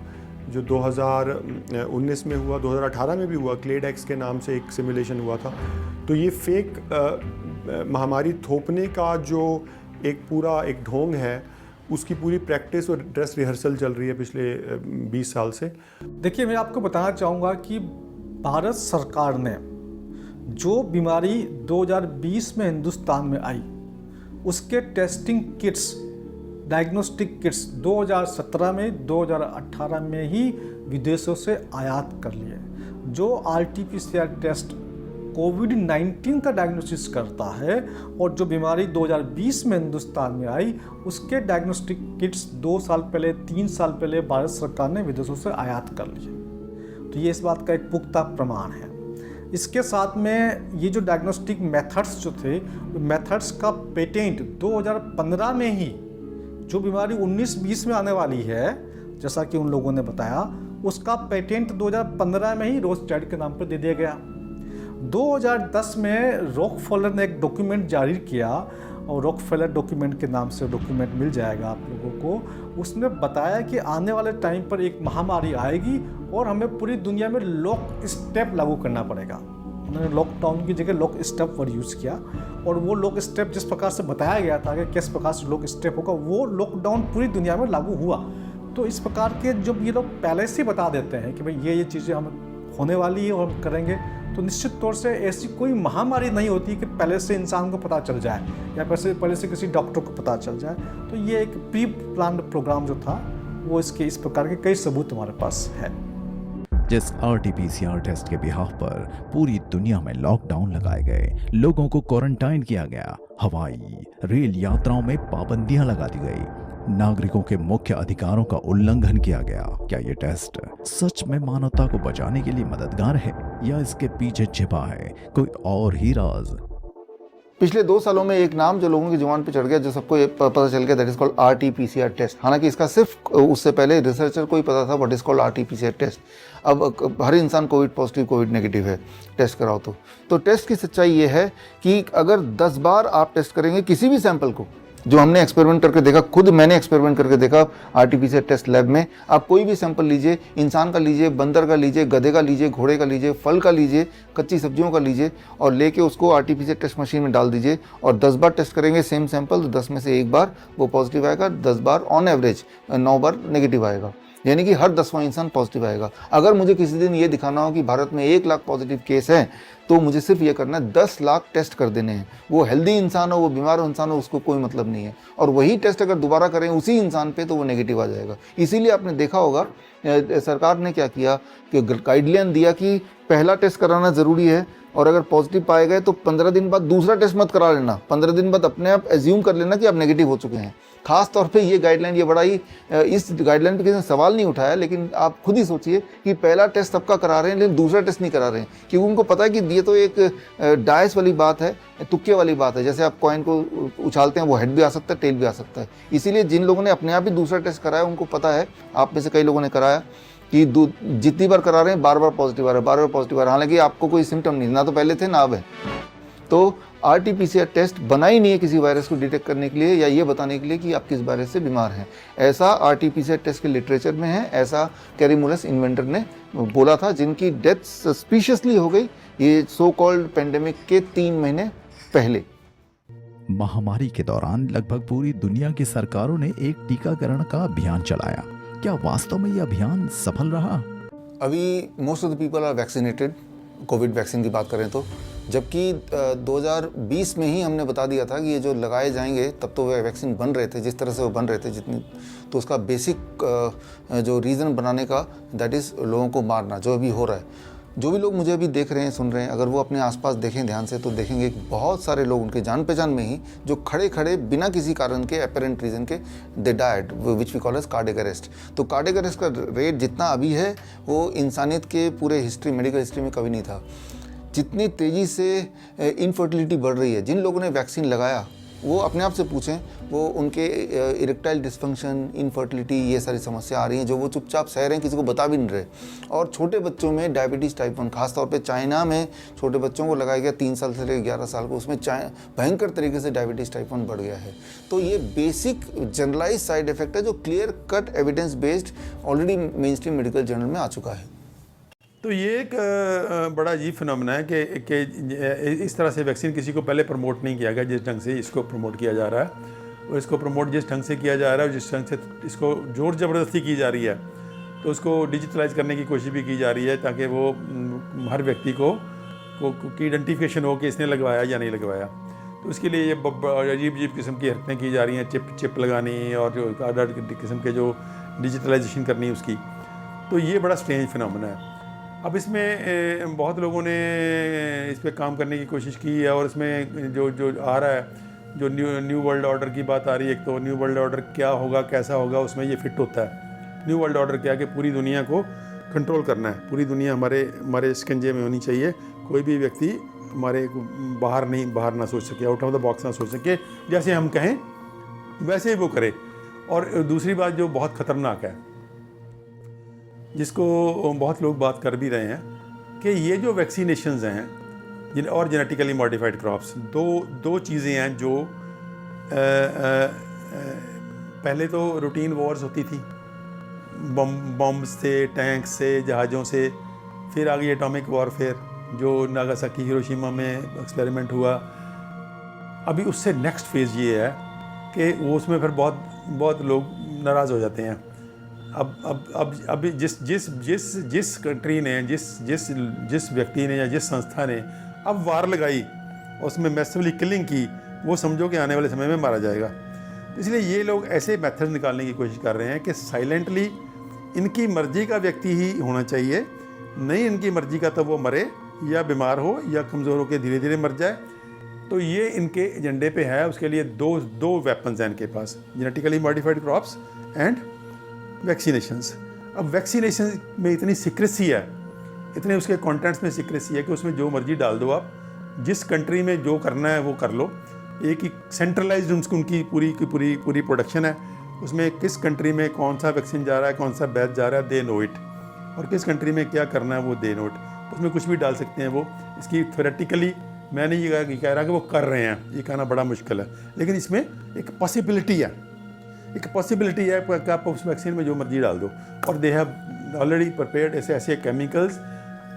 जो 2019 में हुआ, 2018 में भी हुआ। क्लेडेक्स के नाम से एक सिमुलेशन हुआ था। तो ये फेक महामारी थोपने का जो एक पूरा एक ढोंग है, उसकी पूरी प्रैक्टिस और ड्रेस रिहर्सल चल रही है पिछले 20 साल से। देखिए, मैं आपको बताना चाहूँगा कि भारत सरकार ने जो बीमारी 2020 में हिंदुस्तान में आई, उसके टेस्टिंग किट्स, डायग्नोस्टिक किट्स 2017 में, 2018 में ही विदेशों से आयात कर लिए। जो RT-PCR टेस्ट कोविड-19 का डायग्नोसिस करता है, और जो बीमारी 2020 में हिंदुस्तान में आई, उसके डायग्नोस्टिक किट्स 2 साल पहले, 3 साल पहले भारत सरकार ने विदेशों से आयात कर लिए। तो ये इस बात का एक पुख्ता प्रमाण है। इसके साथ में ये जो डायग्नोस्टिक मेथड्स जो थे, मेथड्स का पेटेंट 2015 में ही, जो बीमारी 19-20 में आने वाली है, जैसा कि उन लोगों ने बताया, उसका पेटेंट 2015 में ही रोस्टेड के नाम पर दे दिया गया। 2010 में रॉकफेलर ने एक डॉक्यूमेंट जारी किया, और रॉकफेलर डॉक्यूमेंट के नाम से डॉक्यूमेंट मिल जाएगा आप लोगों को। उसने बताया कि आने वाले टाइम पर एक महामारी आएगी और हमें पूरी दुनिया में लॉक स्टेप लागू करना पड़ेगा। उन्होंने लॉकडाउन की जगह लॉक स्टेप वर्ड यूज़ किया, और वो लॉक स्टेप जिस प्रकार से बताया गया था कि किस प्रकार से लॉक स्टेप होगा, वो लॉकडाउन पूरी दुनिया में लागू हुआ। तो इस प्रकार के जब ये लोग पहले से बता देते हैं कि भाई ये चीज़ें हम होने वाली है और हम करेंगे, तो निश्चित तौर से ऐसी कोई महामारी नहीं होती कि पहले से इंसान को पता चल जाए, या पहले से किसी डॉक्टर को पता चल जाए। तो ये एक प्री प्लान्ड प्रोग्राम जो था, वो इसके इस प्रकार के कई सबूत हमारे पास है। जिस RT-PCR टेस्ट के बिहाफ पर पूरी दुनिया में लॉकडाउन लगाए गए, लोगों को क्वारंटाइन किया गया, हवाई रेल यात्राओं में पाबंदियां लगा दी गई, नागरिकों के मुख्य अधिकारों का उल्लंघन किया गया। क्या ये टेस्ट सच में मानवता को बचाने के लिए मददगार है या इसके पीछे छिपा है कोई और ही राज? पिछले 2 सालों में एक नाम जो लोगों की जुबान पे चढ़ गया, जो सबको ये पता चल गया, that is called RT-PCR test. हालांकि इसका सिर्फ उससे पहले रिसर्चर को ही पता था what is called RT-PCR test. अब हर इंसान कोविड पॉजिटिव कोविड नेगेटिव है, टेस्ट कराओ तो टेस्ट की सच्चाई ये है कि अगर 10 बार आप टेस्ट करेंगे किसी भी सैंपल को, जो हमने एक्सपेरिमेंट करके देखा, खुद मैंने एक्सपेरिमेंट करके देखा RT-PCR टेस्ट लैब में, आप कोई भी सैंपल लीजिए, इंसान का लीजिए, बंदर का लीजिए, गधे का लीजिए, घोड़े का लीजिए, फल का लीजिए, कच्ची सब्जियों का लीजिए, और लेके उसको RT-PCR टेस्ट मशीन में डाल दीजिए और 10 बार टेस्ट करेंगे सेम सैंपल, तो 10 में से 1 बार वो पॉजिटिव आएगा, 10 बार ऑन एवरेज 9 बार नेगेटिव आएगा, यानी कि हर 10वां इंसान पॉजिटिव आएगा। अगर मुझे किसी दिन ये दिखाना हो कि भारत में 1 लाख पॉजिटिव केस हैं, तो मुझे सिर्फ ये करना है 10 लाख टेस्ट कर देने हैं। वो हेल्दी इंसान हो, वो बीमार इंसान हो, उसको कोई मतलब नहीं है। और वही टेस्ट अगर दोबारा करें उसी इंसान पे, तो वो नेगेटिव आ जाएगा। इसीलिए आपने देखा होगा सरकार ने क्या किया कि गाइडलाइन दिया कि पहला टेस्ट कराना ज़रूरी है, और अगर पॉजिटिव पाए गए तो 15 दिन बाद दूसरा टेस्ट मत करा लेना, 15 दिन बाद अपने आप एज्यूम कर लेना कि आप नेगेटिव हो चुके हैं। खास तौर पे ये गाइडलाइन, ये बड़ा ही, इस गाइडलाइन पे किसी ने सवाल नहीं उठाया, लेकिन आप खुद ही सोचिए कि पहला टेस्ट सबका करा रहे हैं लेकिन दूसरा टेस्ट नहीं करा रहे हैं, क्योंकि उनको पता है कि ये तो एक डायस वाली बात है, तुक्के वाली बात है। जैसे आप कॉइन को उछालते हैं, वो हेड भी आ सकता है, टेल भी आ सकता है। इसीलिए जिन लोगों ने अपने आप ही दूसरा टेस्ट कराया, उनको पता है, आप में से कई लोगों ने कराया, कि जितनी बार करा रहे हैं बार बार पॉजिटिव आ रहा है, बार बार पॉजिटिव आ रहा है, हालांकि आपको कोई सिम्टम नहीं, ना तो पहले थे ना अब है। तो RT-PCR टेस्ट बना ही नहीं है किसी वायरस को डिटेक्ट करने के लिए या ये बताने के लिए कि आप किस वायरस से बीमार हैं। ऐसा RT-PCR टेस्ट के लिटरेचर में है, ऐसा कैरीमुलस इन्वेंटर ने बोला था, जिनकी डेथ सस्पिशियसली हो गई ये सो कॉल्ड पेंडेमिक के 3 महीने पहले। महामारी के दौरान लगभग पूरी दुनिया की सरकारों ने एक टीकाकरण का अभियान चलाया। क्या वास्तव में यह अभियान सफल रहा? अभी most of the people are vaccinated, Covid vaccine की बात करें तो, जबकि 2020 में ही हमने बता दिया था कि ये जो लगाए जाएंगे, तब तो वे वैक्सीन बन रहे थे जिस तरह से वो बन रहे थे, जितनी, तो उसका बेसिक जो रीज़न बनाने का, दैट इज़ लोगों को मारना, जो अभी हो रहा है। जो भी लोग मुझे अभी देख रहे हैं, सुन रहे हैं, अगर वो अपने आसपास देखें ध्यान से, तो देखेंगे कि बहुत सारे लोग उनके जान पहचान में ही, जो खड़े खड़े बिना किसी कारण के, अपेरेंट रीज़न के, they died, which we call as cardiac arrest. तो कार्डियक अरेस्ट का रेट जितना अभी है, वो इंसानियत के पूरे हिस्ट्री, मेडिकल हिस्ट्री में कभी नहीं था। जितनी तेज़ी से इनफर्टिलिटी बढ़ रही है, जिन लोगों ने वैक्सीन लगाया, वो अपने आप से पूछें, वो उनके इरेक्टाइल डिस्फंक्शन, इनफर्टिलिटी, ये सारी समस्या आ रही हैं, जो वो चुपचाप सह रहे हैं, किसी को बता भी नहीं रहे। और छोटे बच्चों में डायबिटीज़ टाइप 1, खासतौर पे चाइना में छोटे बच्चों को लगाया गया 3 साल से लेकर 11 साल को, उसमें भयंकर तरीके से डायबिटीज़ टाइप 1 बढ़ गया है। तो ये बेसिक जनरलाइज साइड इफेक्ट है, जो clear cut evidence based already main stream medical journal में आ चुका है। तो ये एक बड़ा अजीब फिनोमेना है कि इस तरह से वैक्सीन किसी को पहले प्रमोट नहीं किया गया जिस ढंग से इसको प्रमोट किया जा रहा है, और इसको प्रमोट जिस ढंग से किया जा रहा है, जिस ढंग से इसको जोर ज़बरदस्ती की जा रही है, तो उसको डिजिटलाइज करने की कोशिश भी की जा रही है, ताकि वो हर व्यक्ति को की आइडेंटिफिकेशन हो कि इसने लगवाया या नहीं लगवाया। तो उसके लिए ये अजीब अजीब किस्म की हरकतें की जा रही हैं, चिप लगानी और जो अलग किस्म के जो डिजिटलाइजेशन करनी उसकी। तो ये बड़ा स्ट्रेंज फिनोमेना है। अब इसमें बहुत लोगों ने इस पर काम करने की कोशिश की है, और इसमें जो आ रहा है, जो न्यू वर्ल्ड ऑर्डर की बात आ रही है, एक तो न्यू वर्ल्ड ऑर्डर क्या होगा, कैसा होगा, उसमें ये फिट होता है। न्यू वर्ल्ड ऑर्डर क्या कि पूरी दुनिया को कंट्रोल करना है, पूरी दुनिया हमारे शिकंजे में होनी चाहिए, कोई भी व्यक्ति हमारे बाहर ना सोच सके, आउट ऑफ द बॉक्स ना सोच सके, जैसे हम कहें वैसे ही वो करे। और दूसरी बात जो बहुत ख़तरनाक है, जिसको बहुत लोग बात कर भी रहे हैं, कि ये जो वैक्सीनेशंस हैं और जेनेटिकली मॉडिफाइड क्रॉप्स, दो चीज़ें हैं जो पहले तो रूटीन वॉर्स होती थी, बॉम्ब से, टैंक से, जहाज़ों से, फिर आ गई एटॉमिक वॉरफेयर जो नागासाकी हिरोशिमा में एक्सपेरिमेंट हुआ। अभी उससे नेक्स्ट फेज़ ये है कि वो उसमें फिर बहुत लोग नाराज़ हो जाते हैं। अब जिस कंट्री ने, जिस व्यक्ति ने या जिस संस्था ने अब वार लगाई, उसमें मैसिवली किलिंग की, वो समझो कि आने वाले समय में मारा जाएगा। इसलिए ये लोग ऐसे मेथड्स निकालने की कोशिश कर रहे हैं कि साइलेंटली इनकी मर्जी का व्यक्ति ही होना चाहिए, नहीं इनकी मर्जी का तो वो मरे या बीमार हो या कमज़ोर होकर धीरे धीरे मर जाए। तो ये इनके एजेंडे पे है। उसके लिए दो वेपन्स हैं इनके पास, genetically modified crops and vaccinations. अब वैक्सीनेशन में इतनी सीक्रेसी है, इतने उसके कंटेंट्स में सीक्रेसी है कि उसमें जो मर्जी डाल दो आप, जिस कंट्री में जो करना है वो कर लो। एक ही सेंट्रलाइज्ड उनकी पूरी प्रोडक्शन है। उसमें किस कंट्री में कौन सा वैक्सीन जा रहा है, कौन सा बैच जा रहा है, दे नो इट। और किस कंट्री में क्या करना है वो दे नो इट। उसमें कुछ भी डाल सकते हैं वो। इसकी थ्योरेटिकली मैं नहीं ये कह रहा कि वो कर रहे हैं, ये कहना बड़ा मुश्किल है, लेकिन इसमें एक पॉसिबिलिटी है कि आप उस वैक्सीन में जो मर्जी डाल दो। और दे हैव ऑलरेडी प्रिपेयर्ड ऐसे केमिकल्स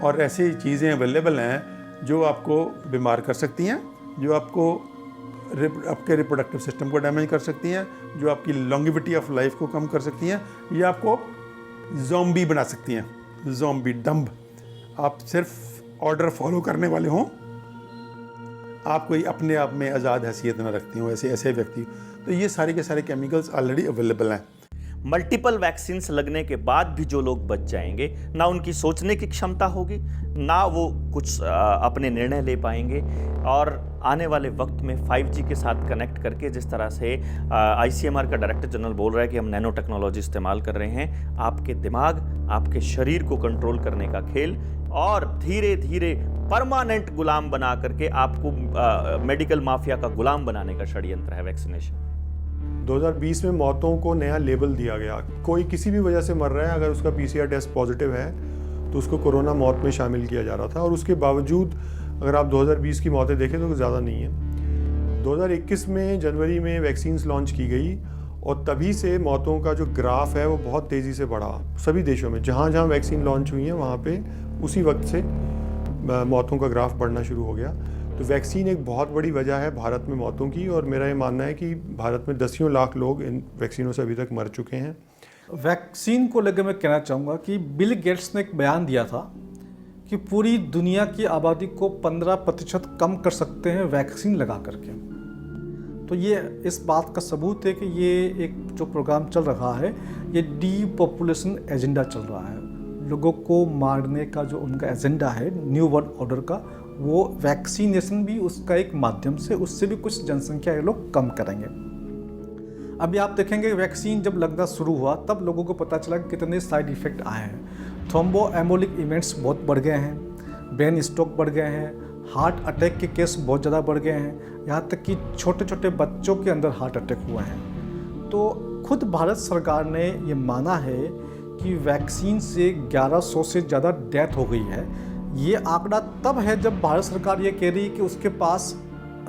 और ऐसी चीज़ें अवेलेबल हैं जो आपको बीमार कर सकती हैं, जो आपके रिप्रोडक्टिव सिस्टम को डैमेज कर सकती हैं, जो आपकी लॉन्गिविटी ऑफ लाइफ को कम कर सकती हैं, या आपको ज़ॉम्बी बना सकती हैं। ज़ॉम्बी डम्ब, आप सिर्फ ऑर्डर फॉलो करने वाले हों, आप कोई अपने आप में आज़ाद हैसियत न रखती हो, ऐसे व्यक्ति। तो ये सारे के सारे केमिकल्स ऑलरेडी अवेलेबल हैं। मल्टीपल वैक्सीन्स लगने के बाद भी जो लोग बच जाएंगे, ना उनकी सोचने की क्षमता होगी, ना वो कुछ अपने निर्णय ले पाएंगे। और आने वाले वक्त में 5G के साथ कनेक्ट करके, जिस तरह से ICMR का डायरेक्टर जनरल बोल रहा है कि हम नैनो टेक्नोलॉजी इस्तेमाल कर रहे हैं, आपके दिमाग, आपके शरीर को कंट्रोल करने का खेल, और धीरे धीरे परमानेंट गुलाम बना करके आपको मेडिकल माफिया का गुलाम बनाने का षड्यंत्र है वैक्सीनेशन। 2020 में मौतों को नया लेबल दिया गया। कोई किसी भी वजह से मर रहा है, अगर उसका PCR टेस्ट पॉजिटिव है तो उसको कोरोना मौत में शामिल किया जा रहा था। और उसके बावजूद अगर आप 2020 की मौतें देखें तो ज़्यादा नहीं है। 2021 में जनवरी में वैक्सीन्स लॉन्च की गई और तभी से मौतों का जो ग्राफ है वो बहुत तेज़ी से बढ़ा। सभी देशों में जहाँ जहाँ वैक्सीन लॉन्च हुई है वहाँ पे उसी वक्त से मौतों का ग्राफ बढ़ना शुरू हो गया। तो वैक्सीन एक बहुत बड़ी वजह है भारत में मौतों की। और मेरा ये मानना है कि भारत में दसियों लाख लोग इन वैक्सीनों से अभी तक मर चुके हैं। वैक्सीन को लेकर मैं कहना चाहूँगा कि बिल गेट्स ने एक बयान दिया था कि पूरी दुनिया की आबादी को 15% कम कर सकते हैं वैक्सीन लगा करके। तो ये इस बात का सबूत है कि ये एक जो प्रोग्राम चल रहा है, ये डीपॉपुलेशन एजेंडा चल रहा है। लोगों को मारने का जो उनका एजेंडा है न्यू वर्ल्ड ऑर्डर का, वो वैक्सीनेशन भी उसका एक माध्यम से, उससे भी कुछ जनसंख्या ये लोग कम करेंगे। अभी आप देखेंगे वैक्सीन जब लगना शुरू हुआ तब लोगों को पता चला कि कितने साइड इफ़ेक्ट आए हैं। थ्रोम्बो एम्बोलिक इवेंट्स बहुत बढ़ गए हैं, ब्रेन स्ट्रोक बढ़ गए हैं, हार्ट अटैक के केस बहुत ज़्यादा बढ़ गए हैं, यहाँ तक कि छोटे छोटे बच्चों के अंदर हार्ट अटैक हुए हैं। तो खुद भारत सरकार ने ये माना है कि वैक्सीन से 1100 से ज़्यादा डेथ हो गई है। ये आंकड़ा तब है जब भारत सरकार ये कह रही है कि उसके पास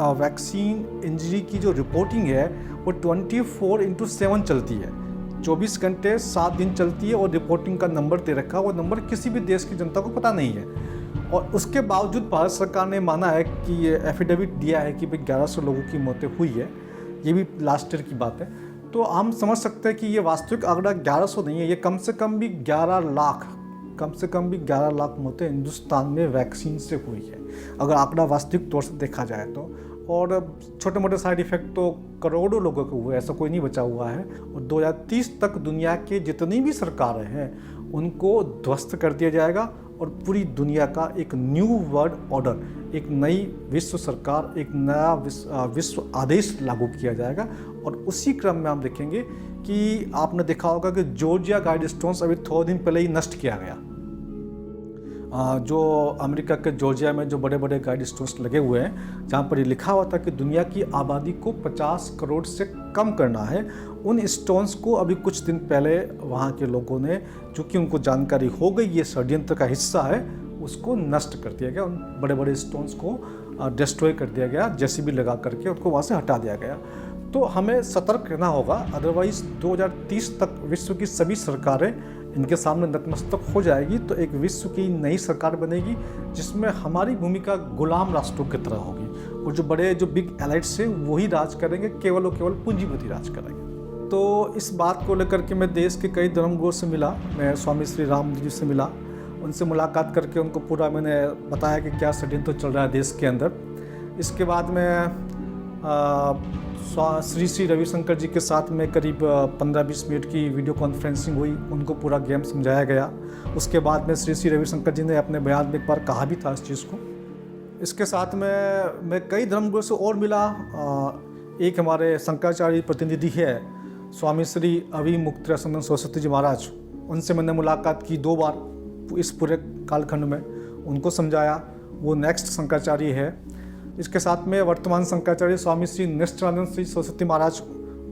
वैक्सीन इंजरी की जो रिपोर्टिंग है वो 24/7 चलती है, 24 घंटे 7 दिन चलती है, और रिपोर्टिंग का नंबर दे रखा है। वो नंबर किसी भी देश की जनता को पता नहीं है। और उसके बावजूद भारत सरकार ने माना है कि ये एफिडेविट दिया है कि भाई 1100 लोगों की मौतें हुई है। ये भी लास्ट ईयर की बात है। तो हम समझ सकते हैं कि ये वास्तविक आंकड़ा 1100 नहीं है, ये कम से कम भी 11 लाख मौतें हिंदुस्तान में वैक्सीन से हुई है, अगर आंकड़ा वास्तविक तौर से देखा जाए तो। और छोटे मोटे साइड इफ़ेक्ट तो करोड़ों लोगों को हुए, ऐसा कोई नहीं बचा हुआ है। और 2030 तक दुनिया के जितनी भी सरकारें हैं उनको ध्वस्त कर दिया जाएगा और पूरी दुनिया का एक न्यू वर्ल्ड ऑर्डर, एक नई विश्व सरकार, एक नया विश्व आदेश लागू किया जाएगा। और उसी क्रम में हम देखेंगे कि आपने देखा होगा कि जॉर्जिया गाइडस्टोन्स अभी थोड़े दिन पहले ही नष्ट किया गया। जो अमेरिका के जॉर्जिया में जो बड़े बड़े गाइडस्टोन्स लगे हुए हैं, जहाँ पर ये लिखा हुआ था कि दुनिया की आबादी को 50 करोड़ से कम करना है, उन स्टोन्स को अभी कुछ दिन पहले वहाँ के लोगों ने, चूँकि उनको जानकारी हो गई ये षड्यंत्र का हिस्सा है, उसको नष्ट कर दिया गया। उन बड़े बड़े स्टोन्स को डिस्ट्रॉय कर दिया गया, जेसीबी लगा करके उनको वहाँ से हटा दिया गया। तो हमें सतर्क रहना होगा, अदरवाइज़ 2030 तक विश्व की सभी सरकारें इनके सामने नतमस्तक हो जाएगी। तो एक विश्व की नई सरकार बनेगी जिसमें हमारी भूमिका गुलाम राष्ट्रों की तरह होगी, और जो बड़े जो बिग एलाइट्स हैं वही राज करेंगे, केवल और केवल पूंजीपति राज करेंगे। तो इस बात को लेकर के मैं देश के कई धर्मगुरुओं से मिला, मैं स्वामी श्री राम जी से मिला, उनसे मुलाकात करके उनको पूरा मैंने बताया कि क्या षड्यंत्र चल रहा है देश के अंदर। इसके बाद मैं श्री श्री रविशंकर जी के साथ में करीब 15-20 मिनट की वीडियो कॉन्फ्रेंसिंग हुई, उनको पूरा गेम समझाया गया। उसके बाद में श्री श्री रविशंकर जी ने अपने बयान में एक बार कहा भी था इस चीज़ को। इसके साथ में मैं कई धर्मगुरुओं से और मिला। एक हमारे शंकराचार्य प्रतिनिधि है स्वामी श्री अभिमुक्तानंद सरस्वती जी महाराज, उनसे मैंने मुलाकात की 2 बार इस पूरे कालखंड में, उनको समझाया। वो नेक्स्ट शंकराचार्य है। इसके साथ में वर्तमान शंकराचार्य स्वामी श्री निष्ठानंद श्री सरस्वती महाराज,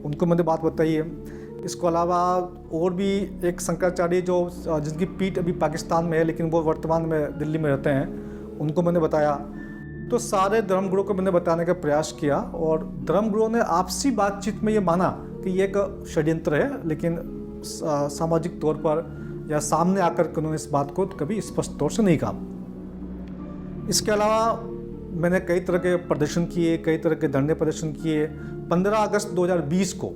उनको मैंने बात बताई है। इसके अलावा और भी एक शंकराचार्य जो जिनकी पीठ अभी पाकिस्तान में है लेकिन वो वर्तमान में दिल्ली में रहते हैं, उनको मैंने बताया। तो सारे धर्मगुरुओं को मैंने बताने का प्रयास किया और धर्मगुरुओं ने आपसी बातचीत में ये माना कि ये एक षड्यंत्र है, लेकिन सामाजिक तौर पर या सामने आकर के उन्होंने इस बात को कभी स्पष्ट तौर से नहीं कहा। इसके अलावा मैंने कई तरह के प्रदर्शन किए, कई तरह के धरने प्रदर्शन किए। 15 अगस्त 2020 को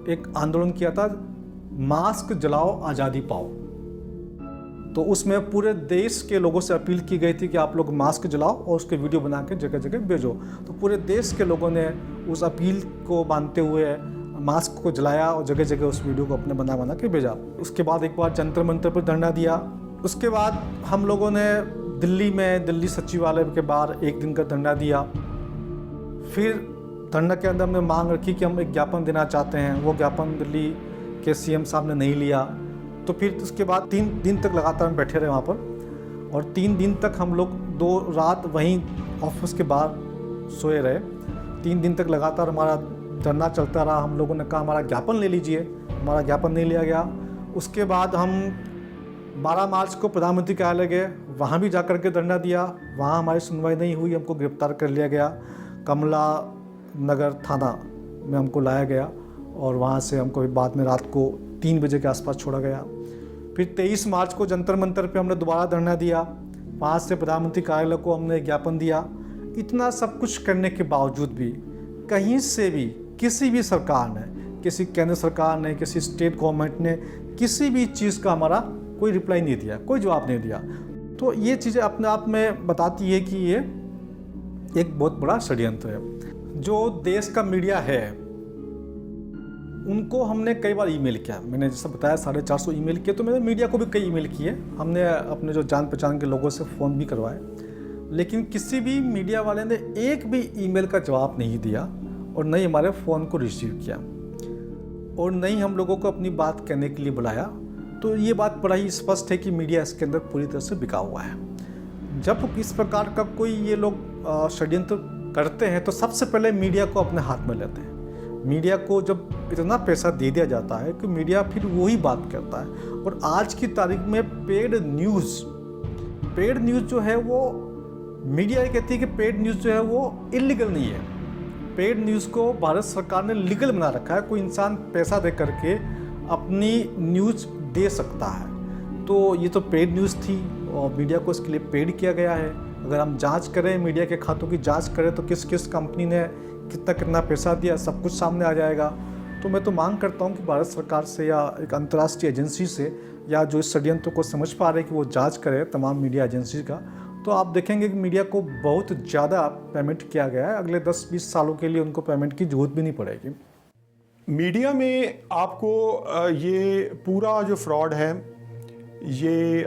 एक आंदोलन किया था, मास्क जलाओ आज़ादी पाओ। तो उसमें पूरे देश के लोगों से अपील की गई थी कि आप लोग मास्क जलाओ और उसके वीडियो बना के जगह जगह भेजो। तो पूरे देश के लोगों ने उस अपील को मानते हुए मास्क को जलाया और जगह जगह उस वीडियो को अपने बना के भेजा। उसके बाद एक बार जंतर मंतर पर धरना दिया। उसके बाद हम लोगों ने दिल्ली में दिल्ली सचिवालय के बाहर 1 दिन का धरना दिया। फिर धरना के अंदर हमने मांग रखी कि हम एक ज्ञापन देना चाहते हैं। वो ज्ञापन दिल्ली के सीएम साहब ने नहीं लिया। तो फिर उसके बाद 3 दिन तक लगातार हम बैठे रहे वहाँ पर और 3 दिन तक हम लोग 2 रात वहीं ऑफिस के बाहर सोए रहे। 3 दिन तक लगातार हमारा धरना चलता रहा। हम लोगों ने कहा हमारा ज्ञापन ले लीजिए, हमारा ज्ञापन नहीं लिया गया। उसके बाद हम 12 मार्च को प्रधानमंत्री कार्यालय गए, वहाँ भी जाकर के धरना दिया। वहाँ हमारी सुनवाई नहीं हुई, हमको गिरफ्तार कर लिया गया। कमला नगर थाना में हमको लाया गया और वहाँ से हमको बाद में रात को 3 बजे के आसपास छोड़ा गया। फिर 23 मार्च को जंतर मंतर पे हमने दोबारा धरना दिया। वहाँ से प्रधानमंत्री कार्यालय को हमने ज्ञापन दिया। इतना सब कुछ करने के बावजूद भी कहीं से भी किसी भी सरकार ने, किसी केंद्र सरकार ने, किसी स्टेट गवर्नमेंट ने किसी भी चीज़ का हमारा कोई रिप्लाई नहीं दिया, कोई जवाब नहीं दिया। तो ये चीज़ें अपने आप में बताती है कि ये एक बहुत बड़ा षड्यंत्र है। जो देश का मीडिया है उनको हमने कई बार ईमेल किया। मैंने जैसा बताया 450 ईमेल किए, तो मैंने मीडिया को भी कई ईमेल किए। हमने अपने जो जान पहचान के लोगों से फ़ोन भी करवाए, लेकिन किसी भी मीडिया वाले ने एक भी ईमेल का जवाब नहीं दिया और न ही हमारे फ़ोन को रिसीव किया और न ही हम लोगों को अपनी बात कहने के लिए बुलाया। तो ये बात बड़ा ही स्पष्ट है कि मीडिया इसके अंदर पूरी तरह से बिका हुआ है। जब इस प्रकार का कोई ये लोग षड्यंत्र करते हैं तो सबसे पहले मीडिया को अपने हाथ में लेते हैं। मीडिया को जब इतना पैसा दे दिया जाता है कि मीडिया फिर वही बात करता है। और आज की तारीख में पेड न्यूज़ जो है वो मीडिया ये कहती है कि पेड न्यूज़ जो है वो इलीगल नहीं है। पेड न्यूज़ को भारत सरकार ने लीगल बना रखा है। कोई इंसान पैसा दे करके अपनी न्यूज़ दे सकता है। तो ये तो पेड न्यूज़ थी और मीडिया को इसके लिए पेड किया गया है। अगर हम जांच करें, मीडिया के खातों की जांच करें, तो किस किस कंपनी ने कितना पैसा दिया सब कुछ सामने आ जाएगा। तो मैं तो मांग करता हूं कि भारत सरकार से या एक अंतर्राष्ट्रीय एजेंसी से या जो इस षड्यंत्र को समझ पा रहे हैं कि वो जांच करे तमाम मीडिया एजेंसी का, तो आप देखेंगे कि मीडिया को बहुत ज़्यादा पेमेंट किया गया है। अगले 10-20 सालों के लिए उनको पेमेंट की जरूरत भी नहीं पड़ेगी। मीडिया में आपको ये पूरा जो फ्रॉड है ये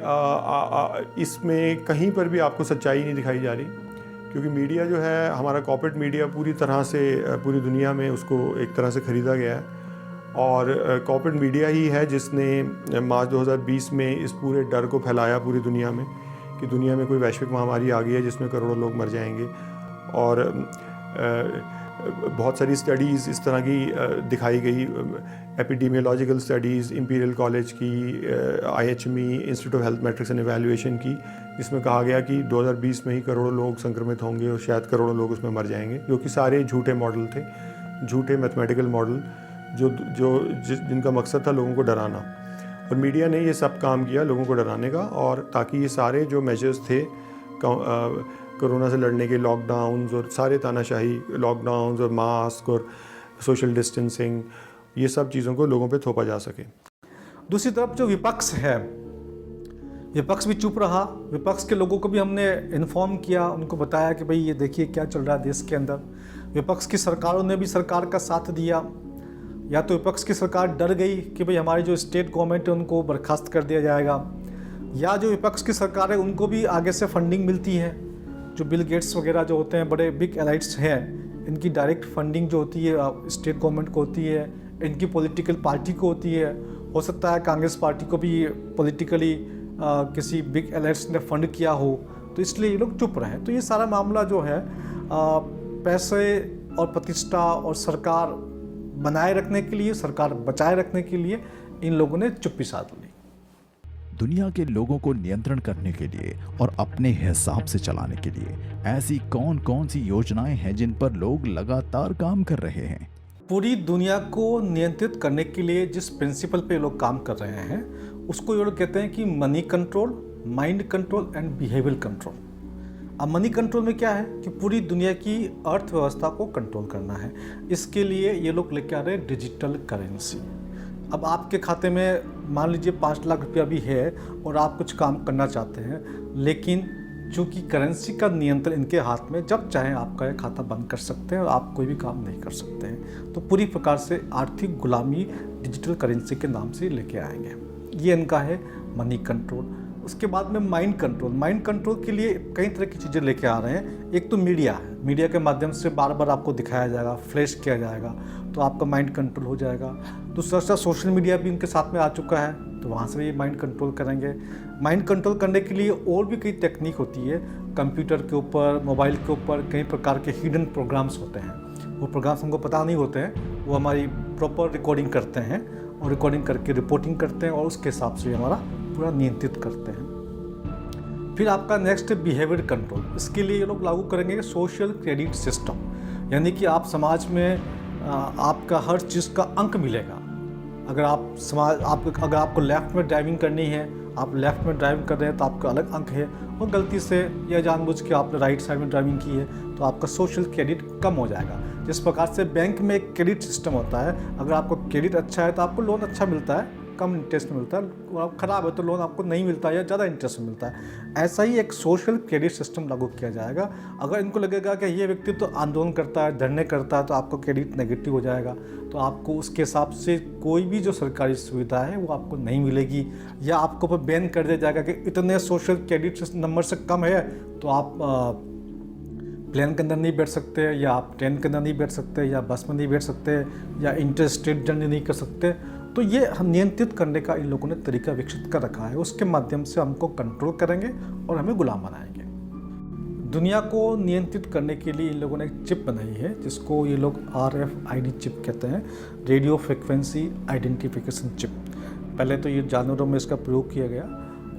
इसमें कहीं पर भी आपको सच्चाई नहीं दिखाई जा रही, क्योंकि मीडिया जो है हमारा कॉर्पोरेट मीडिया पूरी तरह से पूरी दुनिया में उसको एक तरह से ख़रीदा गया है। और कॉर्पोरेट मीडिया ही है जिसने मार्च 2020 में इस पूरे डर को फैलाया पूरी दुनिया में कि दुनिया में कोई वैश्विक महामारी आ गई है जिसमें करोड़ों लोग मर जाएंगे। और बहुत सारी स्टडीज़ इस तरह की दिखाई गई, एपिडेमियोलॉजिकल स्टडीज़ इंपीरियल कॉलेज की, IHME institute of health matrix and evaluation की, जिसमें कहा गया कि 2020 में ही करोड़ों लोग संक्रमित होंगे और शायद करोड़ों लोग उसमें मर जाएंगे, जो कि सारे झूठे मॉडल थे, झूठे मैथमेटिकल मॉडल जिनका मकसद था लोगों को डराना। और मीडिया ने ये सब काम किया लोगों को डराने का, और ताकि ये सारे जो मेजर्स थे कोरोना से लड़ने के, लॉकडाउन्स और सारे तानाशाही लॉकडाउन्स और मास्क और सोशल डिस्टेंसिंग, ये सब चीज़ों को लोगों पे थोपा जा सके। दूसरी तरफ जो विपक्ष है, विपक्ष भी चुप रहा। विपक्ष के लोगों को भी हमने इन्फॉर्म किया, उनको बताया कि भाई ये देखिए क्या चल रहा है देश के अंदर। विपक्ष की सरकारों ने भी सरकार का साथ दिया। या तो विपक्ष की सरकार डर गई कि भाई हमारी जो स्टेट गवर्नमेंट है उनको बर्खास्त कर दिया जाएगा, या जो विपक्ष की सरकार है उनको भी आगे से फंडिंग मिलती है। जो बिल गेट्स वगैरह जो होते हैं, बड़े बिग एलाइट्स हैं, इनकी डायरेक्ट फंडिंग जो होती है स्टेट गवर्नमेंट को होती है, इनकी पॉलिटिकल पार्टी को होती है। हो सकता है कांग्रेस पार्टी को भी पॉलिटिकली किसी बिग एलाइट्स ने फंड किया हो, तो इसलिए ये लोग चुप रहे। तो ये सारा मामला जो है पैसे और प्रतिष्ठा और सरकार बनाए रखने के लिए, सरकार बचाए रखने के लिए इन लोगों ने चुप्पी साध ली। दुनिया के लोगों को नियंत्रण करने के लिए और अपने हिसाब से चलाने के लिए ऐसी कौन कौन सी योजनाएं हैं जिन पर लोग लगातार काम कर रहे हैं? पूरी दुनिया को नियंत्रित करने के लिए जिस प्रिंसिपल पे लोग काम कर रहे हैं उसको ये लोग कहते हैं कि money control, mind control and behaviour control. अब मनी कंट्रोल में क्या है कि पूरी दुनिया की अर्थव्यवस्था को कंट्रोल करना है। इसके लिए ये लोग लेके आ रहे हैं डिजिटल करेंसी। अब आपके खाते में मान लीजिए 5 लाख रुपया भी है और आप कुछ काम करना चाहते हैं, लेकिन चूँकि करेंसी का नियंत्रण इनके हाथ में, जब चाहें आपका ये खाता बंद कर सकते हैं और आप कोई भी काम नहीं कर सकते हैं। तो पूरी प्रकार से आर्थिक गुलामी डिजिटल करेंसी के नाम से लेके आएंगे। ये इनका है मनी कंट्रोल। उसके बाद में माइंड कंट्रोल। माइंड कंट्रोल के लिए कई तरह की चीज़ें लेके आ रहे हैं। एक तो मीडिया है, मीडिया के माध्यम से बार बार आपको दिखाया जाएगा, फ्लैश किया जाएगा, तो आपका माइंड कंट्रोल हो जाएगा। दूसरा सोशल मीडिया भी इनके साथ में आ चुका है, तो वहाँ से भी माइंड कंट्रोल करेंगे। माइंड कंट्रोल करने के लिए और भी कई टेक्निक होती है। कंप्यूटर के ऊपर, मोबाइल के ऊपर कई प्रकार के हिडन प्रोग्राम्स होते हैं। वो प्रोग्राम्स हमको पता नहीं होते हैं, वो हमारी प्रॉपर रिकॉर्डिंग करते हैं और रिकॉर्डिंग करके रिपोर्टिंग करते हैं और उसके हिसाब से हमारा पूरा नियंत्रित करते हैं। फिर आपका नेक्स्ट है बिहेवियर कंट्रोल। इसके लिए ये लोग लागू करेंगे सोशल क्रेडिट सिस्टम, यानी कि आप समाज में आपका हर चीज़ का अंक मिलेगा। अगर आपको लेफ़्ट में ड्राइविंग करनी है, आप लेफ़्ट में ड्राइविंग कर रहे हैं तो आपका अलग अंक है, और गलती से या जानबूझ के आपने राइट साइड में ड्राइविंग की है तो आपका सोशल क्रेडिट कम हो जाएगा। जिस प्रकार से बैंक में एक क्रेडिट सिस्टम होता है, अगर आपको क्रेडिट अच्छा है तो आपको लोन अच्छा मिलता है, कम इंटरेस्ट में मिलता है, और ख़राब है तो लोन आपको नहीं मिलता है या ज़्यादा इंटरेस्ट में मिलता है। ऐसा ही एक सोशल क्रेडिट सिस्टम लागू किया जाएगा। अगर इनको लगेगा कि ये व्यक्ति तो आंदोलन करता है, धरने करता है, तो आपका क्रेडिट नेगेटिव हो जाएगा, तो आपको उसके हिसाब से कोई भी जो सरकारी सुविधा है वो आपको नहीं मिलेगी, या आपको पर बैन कर दिया जाएगा कि इतने सोशल क्रेडिट नंबर से कम है तो आप प्लेन के अंदर नहीं बैठ सकते, या आप ट्रेन के अंदर नहीं बैठ सकते, या बस में नहीं बैठ सकते, या इंटर स्टेट जर्नी नहीं कर सकते। तो ये हम नियंत्रित करने का इन लोगों ने तरीका विकसित कर रखा है। उसके माध्यम से हमको कंट्रोल करेंगे और हमें गुलाम बनाएंगे। दुनिया को नियंत्रित करने के लिए इन लोगों ने एक चिप बनाई है जिसको ये लोग RFID चिप कहते हैं, रेडियो फ्रिक्वेंसी आइडेंटिफिकेशन चिप। पहले तो ये जानवरों में इसका प्रयोग किया गया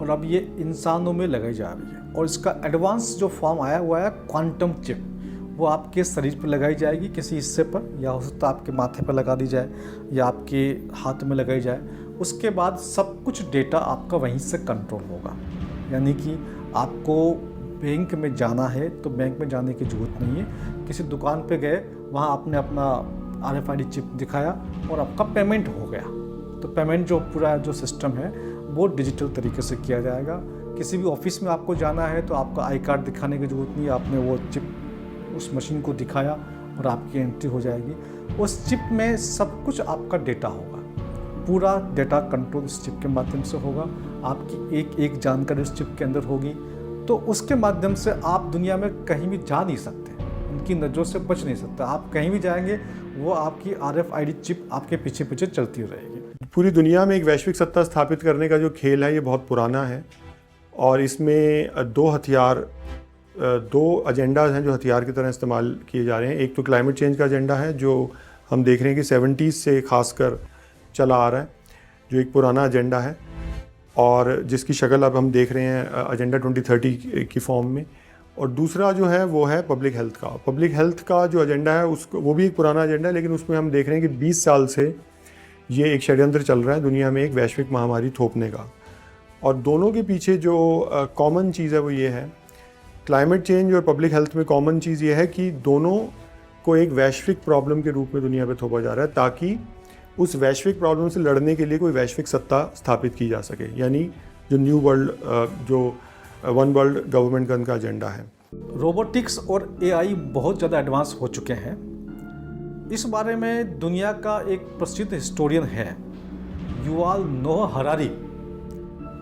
और अब ये इंसानों में लगाई जा रही है, और इसका एडवांस जो फॉर्म आया हुआ है क्वांटम चिप, वो आपके शरीर पर लगाई जाएगी किसी हिस्से पर, या हो सकता है आपके माथे पर लगा दी जाए या आपके हाथ में लगाई जाए। उसके बाद सब कुछ डेटा आपका वहीं से कंट्रोल होगा। यानी कि आपको बैंक में जाना है तो बैंक में जाने की ज़रूरत नहीं है, किसी दुकान पे गए, वहाँ आपने अपना RFID चिप दिखाया और आपका पेमेंट हो गया। तो पेमेंट जो पूरा जो सिस्टम है वो डिजिटल तरीके से किया जाएगा। किसी भी ऑफिस में आपको जाना है तो आपका आई कार्ड दिखाने की ज़रूरत नहीं है, आपने वो चिप उस मशीन को दिखाया और आपकी एंट्री हो जाएगी। उस चिप में सब कुछ आपका डेटा होगा, पूरा डेटा कंट्रोल इस चिप के माध्यम से होगा। आपकी एक एक जानकारी उस चिप के अंदर होगी, तो उसके माध्यम से आप दुनिया में कहीं भी जा नहीं सकते, उनकी नज़रों से बच नहीं सकते। आप कहीं भी जाएंगे वो आपकी RFID चिप आपके पीछे पीछे चलती रहेगी। पूरी दुनिया में एक वैश्विक सत्ता स्थापित करने का जो खेल है ये बहुत पुराना है, और इसमें दो एजेंडाज हैं जो हथियार की तरह इस्तेमाल किए जा रहे हैं। एक तो क्लाइमेट चेंज का एजेंडा है जो हम देख रहे हैं कि 70s से खासकर चला आ रहा है, जो एक पुराना एजेंडा है और जिसकी शक्ल अब हम देख रहे हैं एजेंडा 2030 की फॉर्म में। और दूसरा जो है वो है पब्लिक हेल्थ का। पब्लिक हेल्थ का जो एजेंडा है उसको, वो भी एक पुराना एजेंडा है, लेकिन उसमें हम देख रहे हैं कि 20 साल से ये एक षड्यंत्र चल रहा है दुनिया में एक वैश्विक महामारी थोपने का। और दोनों के पीछे जो कॉमन चीज़ है वो ये है, क्लाइमेट चेंज और पब्लिक हेल्थ में कॉमन चीज़ ये है कि दोनों को एक वैश्विक प्रॉब्लम के रूप में दुनिया पे थोपा जा रहा है, ताकि उस वैश्विक प्रॉब्लम से लड़ने के लिए कोई वैश्विक सत्ता स्थापित की जा सके। यानी जो न्यू वर्ल्ड जो वन वर्ल्ड गवर्नमेंट का उनका एजेंडा है। रोबोटिक्स और एआई बहुत ज़्यादा एडवांस हो चुके हैं। इस बारे में दुनिया का एक प्रसिद्ध हिस्टोरियन है युवाल नोह हरारी।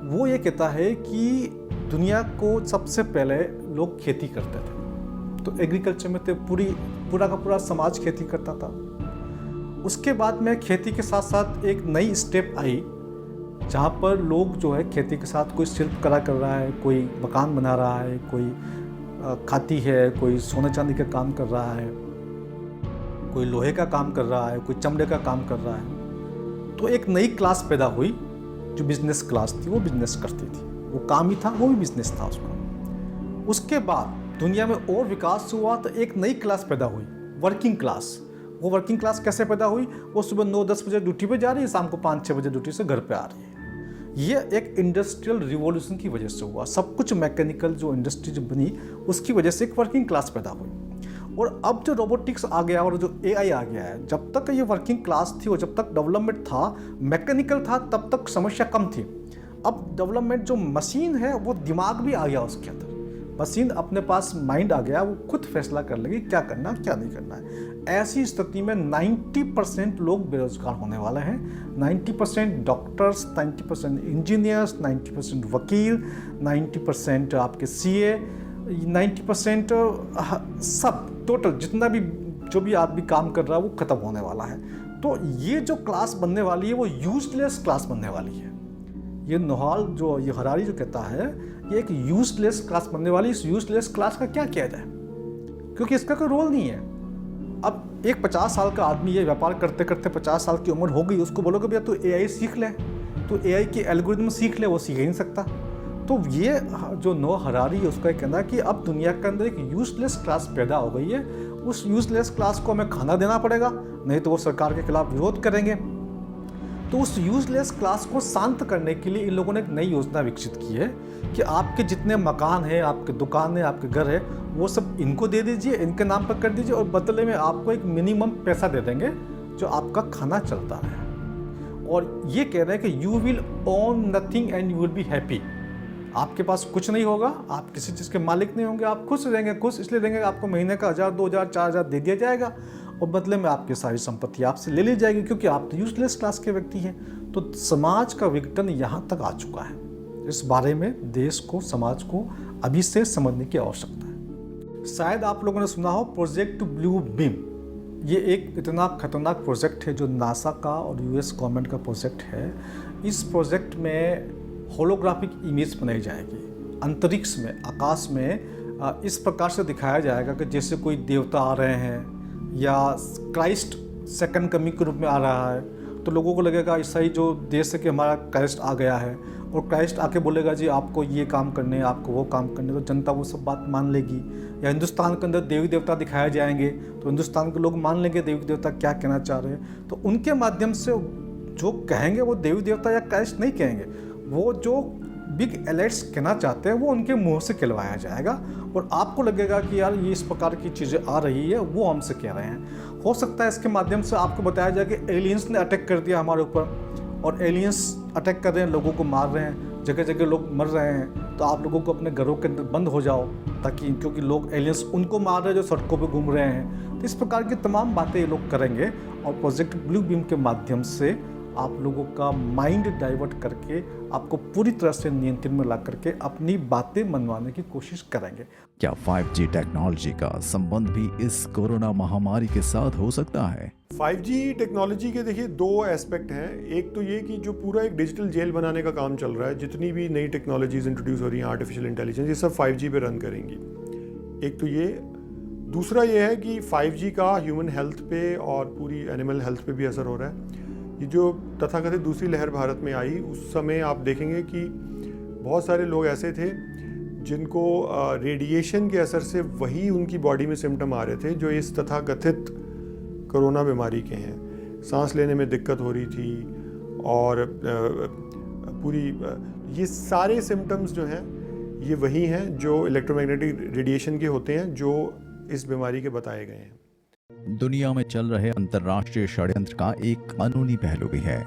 वो ये कहता है कि दुनिया को सबसे पहले लोग खेती करते थे, तो एग्रीकल्चर में तो पूरा का पूरा समाज खेती करता था। उसके बाद में खेती के साथ साथ एक नई स्टेप आई जहाँ पर लोग जो है खेती के साथ कोई शिल्पकला कर रहा है, कोई मकान बना रहा है, कोई खाती है, कोई सोने चांदी का काम कर रहा है, कोई लोहे का काम कर रहा है, कोई चमड़े का काम कर रहा है। तो एक नई क्लास पैदा हुई जो बिजनेस क्लास थी, वो बिजनेस करती थी, वो काम ही था, वो भी बिजनेस था उसका। उसके बाद दुनिया में और विकास हुआ तो एक नई क्लास पैदा हुई, वर्किंग क्लास। वो वर्किंग क्लास कैसे पैदा हुई? वो सुबह 9-10 बजे ड्यूटी पे जा रही है, शाम को 5-6 बजे ड्यूटी से घर पे आ रही है। ये एक इंडस्ट्रियल रिवॉल्यूशन की वजह से हुआ। सब कुछ मैकेनिकल जो इंडस्ट्री जो बनी उसकी वजह से एक वर्किंग क्लास पैदा हुई। और अब जो रोबोटिक्स आ गया और जो एआई आ गया है, जब तक ये वर्किंग क्लास थी और जब तक डेवलपमेंट था, मैकेनिकल था, तब तक समस्या कम थी। अब डेवलपमेंट जो मशीन है वो दिमाग भी आ गया उसके अंदर, मशीन अपने पास माइंड आ गया, वो खुद फैसला कर लेगी क्या करना क्या नहीं करना है। ऐसी स्थिति में 90% लोग बेरोजगार होने वाले हैं। 90% डॉक्टर्स, 90% इंजीनियर्स, 90% वकील, 90% आपके सीए, 90% सब टोटल जितना भी जो भी आदमी काम कर रहा है वो ख़त्म होने वाला है। तो ये जो क्लास बनने वाली है वो यूजलेस क्लास बनने वाली है। ये नोहाल जो ये हरारी जो कहता है ये एक यूजलेस क्लास बनने वाली। इस यूजलेस क्लास का क्या किया जाए, क्योंकि इसका कोई रोल नहीं है। अब एक 50 साल का आदमी ये व्यापार करते करते 50 साल की उम्र हो गई, उसको बोलोगे भैया तू एआई सीख ले, तो एआई के एल्गोरिथम सीख ले, वो सीख ही नहीं सकता। तो ये जो नोह हरारी है उसका कहना है कि अब दुनिया के अंदर एक यूजलेस क्लास पैदा हो गई है। उस यूजलेस क्लास को हमें खाना देना पड़ेगा, नहीं तो वो सरकार के खिलाफ विरोध करेंगे। तो उस यूजलेस क्लास को शांत करने के लिए इन लोगों ने एक नई योजना विकसित की है कि आपके जितने मकान हैं, आपके दुकान है, आपके घर है, वो सब इनको दे दीजिए, इनके नाम पर कर दीजिए और बदले में आपको एक मिनिमम पैसा दे देंगे जो आपका खाना चलता है। और ये कह रहे हैं कि you will own nothing and you will be happy. आपके पास कुछ नहीं होगा, आप किसी चीज़ के मालिक नहीं होंगे, आप खुश रहेंगे। खुश इसलिए रहेंगे आपको महीने का 1000, 2000, 4000 दे दिया जाएगा और बदले में आपकी सारी संपत्ति आपसे ले ली जाएगी, क्योंकि आप तो यूजलेस क्लास के व्यक्ति हैं। तो समाज का विघटन यहाँ तक आ चुका है। इस बारे में देश को, समाज को अभी से समझने की आवश्यकता है। शायद आप लोगों ने सुना हो प्रोजेक्ट ब्लू बीम। ये एक इतना खतरनाक प्रोजेक्ट है जो नासा का और यूएस गवर्नमेंट का प्रोजेक्ट है। इस प्रोजेक्ट में होलोग्राफिक इमेज बनाई जाएगी अंतरिक्ष में, आकाश में। इस प्रकार से दिखाया जाएगा कि जैसे कोई देवता आ रहे हैं या क्राइस्ट सेकंड कमिंग के रूप में आ रहा है, तो लोगों को लगेगा ऐसा ही जो देश है कि हमारा क्राइस्ट आ गया है और क्राइस्ट आके बोलेगा जी आपको ये काम करने हैं, आपको वो काम करने, तो जनता वो सब बात मान लेगी। या हिंदुस्तान के अंदर देवी देवता दिखाए जाएंगे तो हिंदुस्तान के लोग मान लेंगे देवी देवता क्या कहना चाह रहे हैं। तो उनके माध्यम से जो कहेंगे वो देवी देवता या क्राइस्ट नहीं कहेंगे, वो जो बिग एलाइट्स कहना चाहते हैं वो उनके मुंह से कहलवाया जाएगा और आपको लगेगा कि यार ये इस प्रकार की चीज़ें आ रही है, वो हमसे कह रहे हैं। हो सकता है इसके माध्यम से आपको बताया जाए कि एलियंस ने अटैक कर दिया हमारे ऊपर और एलियंस अटैक कर रहे हैं, लोगों को मार रहे हैं, जगह जगह लोग मर रहे हैं, तो आप लोगों को अपने घरों के अंदर बंद हो जाओ, ताकि क्योंकि लोग एलियंस उनको मार रहे हैं जो सड़कों पर घूम रहे हैं। तो इस प्रकार की तमाम बातें ये लोग करेंगे और प्रोजेक्ट ब्लू बीम के माध्यम से आप लोगों का माइंड डाइवर्ट करके आपको पूरी तरह से नियंत्रण में ला करके अपनी बातें मनवाने की कोशिश करेंगे। क्या 5G टेक्नोलॉजी का संबंध भी इस कोरोना महामारी के साथ हो सकता है? 5G टेक्नोलॉजी के देखिए दो एस्पेक्ट हैं। एक तो ये कि जो पूरा एक डिजिटल जेल बनाने का काम चल रहा है, जितनी भी नई टेक्नोलॉजीज इंट्रोड्यूस हो रही हैं, आर्टिफिशियल इंटेलिजेंस, ये सब 5G पे रन करेंगी। एक तो ये, दूसरा ये है कि 5G का ह्यूमन हेल्थ पे और पूरी एनिमल हेल्थ पे भी असर हो रहा है। ये जो तथाकथित दूसरी लहर भारत में आई, उस समय आप देखेंगे कि बहुत सारे लोग ऐसे थे जिनको रेडिएशन के असर से वही उनकी बॉडी में सिम्टम आ रहे थे जो इस तथाकथित कोरोना बीमारी के हैं। सांस लेने में दिक्कत हो रही थी और पूरी ये सारे सिम्टम्स जो हैं ये वही हैं जो इलेक्ट्रोमैग्नेटिक रेडिएशन के होते हैं जो इस बीमारी के बताए गए हैं। दुनिया में चल रहे अंतर्राष्ट्रीय षड्यंत्र का एक कानूनी पहलू भी है।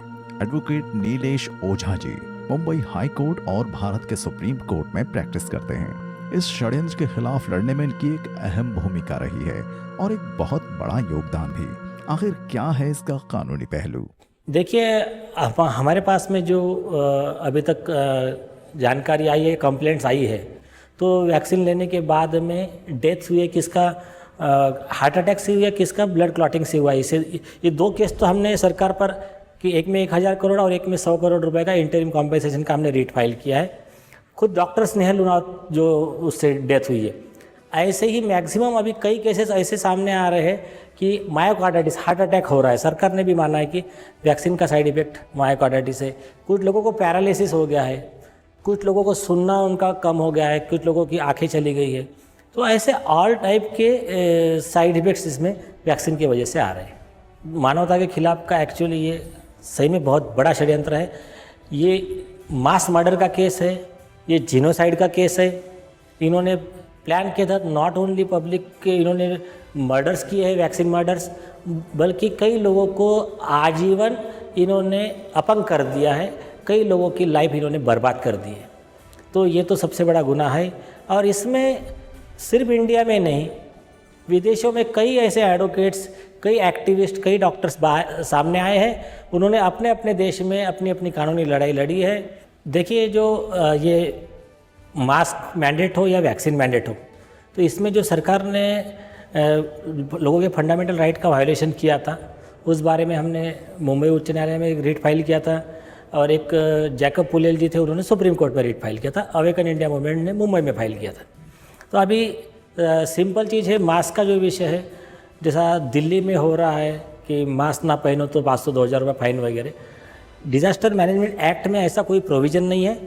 Advocate Nilesh Ojha ji Mumbai high court और भारत के सुप्रीम कोर्ट में प्रैक्टिस करते हैं। इस षड्यंत्र के खिलाफ लड़ने में इनकी एक अहम भूमिका रही है और एक बहुत बड़ा योगदान भी। आखिर क्या है इसका कानूनी पहलू? देखिए, हमारे पास में जो अभी तक जानकारी आई है, कंप्लेंट्स आई है, तो वैक्सीन लेने के बाद में डेथ हुई है, किसका हार्ट अटैक से हुई है, किसका ब्लड क्लॉटिंग से हुआ है। इसे ये 2 केस तो हमने सरकार पर कि एक में 1000 करोड़ और एक में 100 करोड़ रुपए का इंटरिम कॉम्पेंसेशन का हमने रीट फाइल किया है। खुद डॉक्टर स्नेहल लूनावत जो उससे डेथ हुई है। ऐसे ही मैक्सिमम अभी कई केसेस ऐसे सामने आ रहे हैं कि मायोकार्डाइटिस, हार्ट अटैक हो रहा है। सरकार ने भी माना है कि वैक्सीन का साइड इफेक्ट मायोकार्डाइटिस है। कुछ लोगों को पैरालिसिस हो गया है, कुछ लोगों को सुनना उनका कम हो गया है, कुछ लोगों की आंखें चली गई है। तो ऐसे ऑल टाइप के साइड इफेक्ट्स इसमें वैक्सीन की वजह से आ रहे हैं। मानवता के खिलाफ का एक्चुअली ये सही में बहुत बड़ा षड्यंत्र है। ये मास मर्डर का केस है, ये जीनोसाइड का केस है। इन्होंने प्लान के तहत नॉट ओनली पब्लिक के इन्होंने मर्डर्स किए हैं, वैक्सीन मर्डर्स, बल्कि कई लोगों को आजीवन इन्होंने अपंग कर दिया है, कई लोगों की लाइफ इन्होंने बर्बाद कर दी है। तो ये तो सबसे बड़ा गुनाह है। और इसमें सिर्फ इंडिया में नहीं, विदेशों में कई ऐसे एडवोकेट्स, कई एक्टिविस्ट, कई डॉक्टर्स सामने आए हैं। उन्होंने अपने अपने देश में अपनी अपनी कानूनी लड़ाई लड़ी है। देखिए, जो ये मास्क मैंडेट हो या वैक्सीन मैंडेट हो, तो इसमें जो सरकार ने लोगों के फंडामेंटल राइट का वायोलेशन किया था, उस बारे में हमने मुंबई उच्च न्यायालय में एक रीट फाइल किया था। और एक जैकब पुलेल जी थे, उन्होंने सुप्रीम कोर्ट में रीट फाइल किया था। अवेकन इंडिया मूवमेंट ने मुंबई में फाइल किया था। तो अभी सिंपल चीज़ है, मास्क का जो विषय है, जैसा दिल्ली में हो रहा है कि मास्क ना पहनो तो 500-2000 रुपये फाइन वगैरह। डिजास्टर मैनेजमेंट एक्ट में ऐसा कोई प्रोविज़न नहीं है।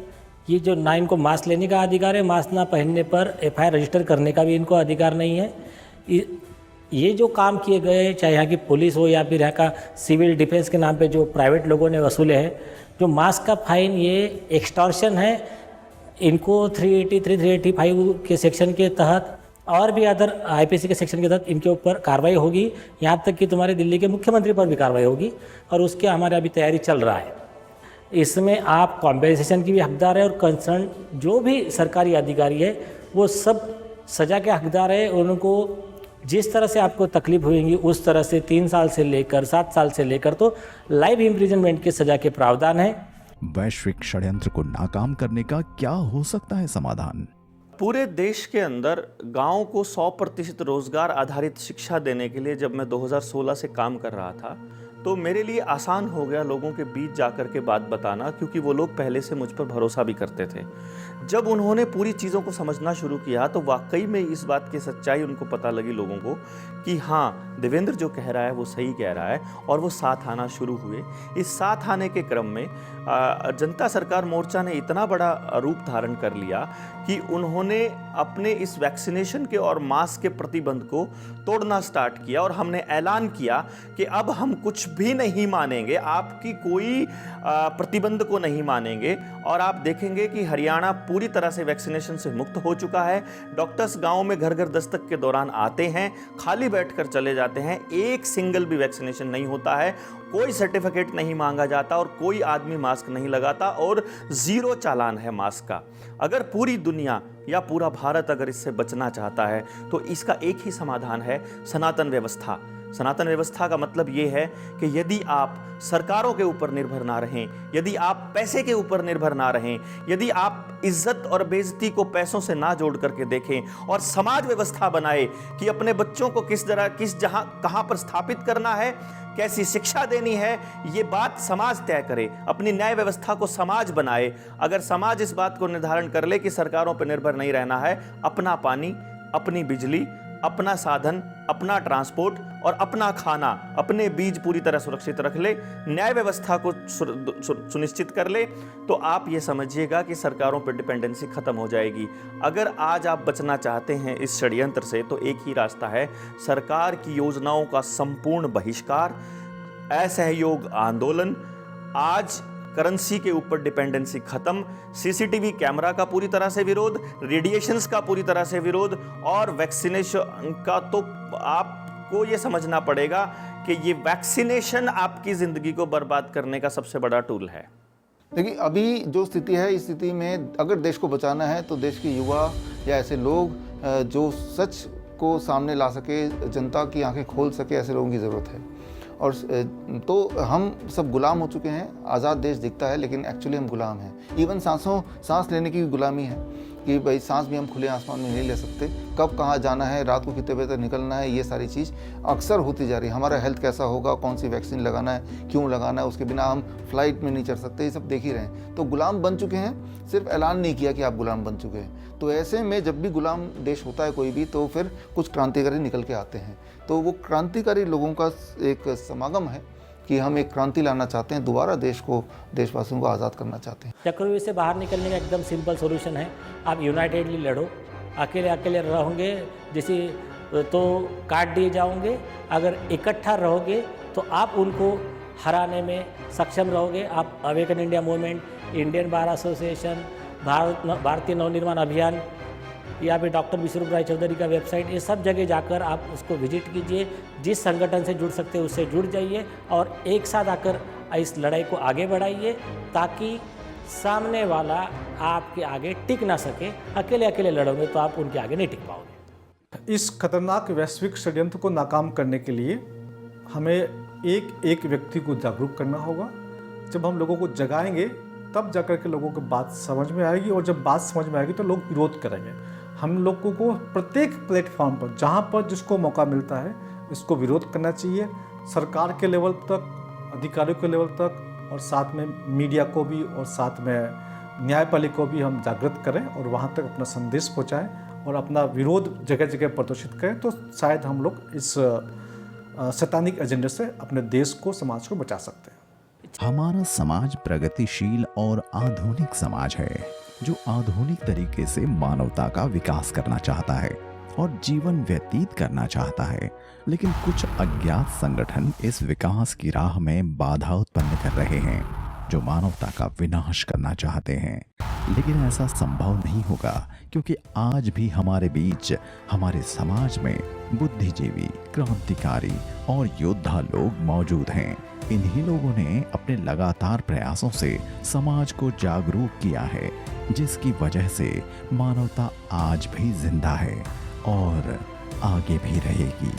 ये जो ना इनको मास्क लेने का अधिकार है, मास्क ना पहनने पर FIR रजिस्टर करने का भी इनको अधिकार नहीं है। ये जो काम किए गए, चाहे यहाँ की पुलिस हो या फिर यहाँ का सिविल डिफेंस के नाम पे जो प्राइवेट लोगों ने वसूले हैं, जो मास्क का फाइन, ये एक्सटॉर्शन है। इनको 383, 385 के सेक्शन के तहत और भी अदर IPC के सेक्शन के तहत इनके ऊपर कार्रवाई होगी। यहाँ तक कि तुम्हारे दिल्ली के मुख्यमंत्री पर भी कार्रवाई होगी, और उसके हमारे अभी तैयारी चल रहा है। इसमें आप कॉम्पेंसेशन की भी हकदार है, और कंसर्न जो भी सरकारी अधिकारी है वो सब सज़ा के हकदार है। उनको जिस तरह से आपको तकलीफ होगी, उस तरह से 3 साल से लेकर 7 साल से लेकर तो लाइफ इम्प्रिजनमेंट की सज़ा के प्रावधान है। वैश्विक षड्यंत्र को नाकाम करने का क्या हो सकता है समाधान? पूरे देश के अंदर गाँव को 100% रोजगार आधारित शिक्षा देने के लिए जब मैं 2016 से काम कर रहा था, तो मेरे लिए आसान हो गया लोगों के बीच जाकर के बात बताना, क्योंकि वो लोग पहले से मुझ पर भरोसा भी करते थे। जब उन्होंने पूरी चीज़ों को समझना शुरू किया तो वाकई में इस बात की सच्चाई उनको पता लगी लोगों को कि हाँ, देवेंद्र जो कह रहा है वो सही कह रहा है, और वो साथ आना शुरू हुए। इस साथ आने के क्रम में जनता सरकार मोर्चा ने इतना बड़ा रूप धारण कर लिया कि उन्होंने अपने इस वैक्सीनेशन के और मास्क के प्रतिबंध को तोड़ना स्टार्ट किया, और हमने ऐलान किया कि अब हम कुछ भी नहीं मानेंगे, आपकी कोई प्रतिबंध को नहीं मानेंगे। और आप देखेंगे कि हरियाणा पूरी तरह से वैक्सीनेशन से मुक्त हो चुका है। डॉक्टर्स गांव में घर घर दस्तक के दौरान आते हैं, खाली बैठकर चले जाते हैं, एक सिंगल भी वैक्सीनेशन नहीं होता है, कोई सर्टिफिकेट नहीं मांगा जाता और कोई आदमी मास्क नहीं लगाता, और 0 चालान है मास्क का। अगर पूरी दुनिया या पूरा भारत अगर इससे बचना चाहता है तो इसका एक ही समाधान है, सनातन व्यवस्था। सनातन व्यवस्था का मतलब ये है कि यदि आप सरकारों के ऊपर निर्भर ना रहें, यदि आप पैसे के ऊपर निर्भर ना रहें, यदि आप इज्जत और बेइज्जती को पैसों से ना जोड़ करके देखें और समाज व्यवस्था बनाए कि अपने बच्चों को किस तरह, कहां पर स्थापित करना है, कैसी शिक्षा देनी है, ये बात समाज तय करे। अपनी न्याय व्यवस्था को समाज बनाए। अगर समाज इस बात को निर्धारण कर ले कि सरकारों पर निर्भर नहीं रहना है, अपना पानी, अपनी बिजली, अपना साधन, अपना ट्रांसपोर्ट और अपना खाना, अपने बीज पूरी तरह सुरक्षित रख ले, न्याय व्यवस्था को सुनिश्चित कर ले, तो आप ये समझिएगा कि सरकारों पर डिपेंडेंसी खत्म हो जाएगी। अगर आज आप बचना चाहते हैं इस षड्यंत्र से, तो एक ही रास्ता है, सरकार की योजनाओं का संपूर्ण बहिष्कार, असहयोग आंदोलन। आज करेंसी के ऊपर डिपेंडेंसी खत्म, CCTV कैमरा का पूरी तरह से विरोध, रेडिएशंस का पूरी तरह से विरोध, और वैक्सीनेशन का तो आपको ये समझना पड़ेगा कि ये वैक्सीनेशन आपकी जिंदगी को बर्बाद करने का सबसे बड़ा टूल है। देखिए अभी जो स्थिति है, इस स्थिति में अगर देश को बचाना है तो देश के युवा या ऐसे लोग जो सच को सामने ला सके, जनता की आंखें खोल सके, ऐसे लोगों की ज़रूरत है। और तो हम सब गुलाम हो चुके हैं। आज़ाद देश दिखता है लेकिन एक्चुअली हम गुलाम हैं। इवन सांस लेने की भी गुलामी है कि भाई सांस भी हम खुले आसमान में नहीं ले सकते। कब कहाँ जाना है, रात को कितने बजे तक निकलना है, ये सारी चीज़ अक्सर होती जा रही है। हमारा हेल्थ कैसा होगा, कौन सी वैक्सीन लगाना है, क्यों लगाना है, उसके बिना हम फ्लाइट में नहीं चढ़ सकते, ये सब देख ही रहे हैं। तो गुलाम बन चुके हैं, सिर्फ ऐलान नहीं किया कि आप गुलाम बन चुके हैं। तो ऐसे में जब भी गुलाम देश होता है कोई भी, तो फिर कुछ क्रांतिकारी निकल के आते हैं। तो वो क्रांतिकारी लोगों का एक समागम है कि हम एक क्रांति लाना चाहते हैं, दोबारा देश को, देशवासियों को आज़ाद करना चाहते हैं। चक्रव्यूह से बाहर निकलने का एकदम सिंपल सॉल्यूशन है, आप यूनाइटेडली लड़ो। अकेले अकेले रहोगे जैसे तो काट दिए जाओगे, अगर इकट्ठा रहोगे तो आप उनको हराने में सक्षम रहोगे। आप awaken India movement, Indian bar association, भारतीय नवनिर्माण अभियान या फिर डॉक्टर विश्वरूप राय चौधरी का वेबसाइट, ये सब जगह जाकर आप उसको विजिट कीजिए। जिस संगठन से जुड़ सकते हैं उससे जुड़ जाइए और एक साथ आकर इस लड़ाई को आगे बढ़ाइए ताकि सामने वाला आपके आगे टिक ना सके। अकेले अकेले लड़ोगे तो आप उनके आगे नहीं टिक पाओगे। इस खतरनाक वैश्विक षड्यंत्र को नाकाम करने के लिए हमें एक एक व्यक्ति को जागरूक करना होगा। जब हम लोगों को जगाएंगे तब जाकर के लोगों को बात समझ में आएगी, और जब बात समझ में आएगी तो लोग विरोध करेंगे। हम लोगों को प्रत्येक प्लेटफॉर्म पर जहाँ पर जिसको मौका मिलता है इसको विरोध करना चाहिए। सरकार के लेवल तक, अधिकारियों के लेवल तक, और साथ में मीडिया को भी और साथ में न्यायपालिका को भी हम जागृत करें और वहाँ तक अपना संदेश पहुँचाएं और अपना विरोध जगह जगह प्रदर्शित करें। तो शायद हम लोग इस सैतानिक एजेंडे से अपने देश को, समाज को बचा सकते हैं। हमारा समाज प्रगतिशील और आधुनिक समाज है जो आधुनिक तरीके से मानवता का विकास करना चाहता है और जीवन व्यतीत करना चाहता है। लेकिन कुछ अज्ञात संगठन इस विकास की राह में बाधा उत्पन्न कर रहे हैं जो मानवता का विनाश करना चाहते हैं। लेकिन ऐसा संभव नहीं होगा क्योंकि आज भी हमारे बीच, हमारे समाज में बुद्धिजीवी, क्रांतिकारी और योद्धा लोग मौजूद हैं। इन्हीं लोगों ने अपने लगातार प्रयासों से समाज को जागरूक किया है, जिसकी वजह से मानवता आज भी जिंदा है और आगे भी रहेगी।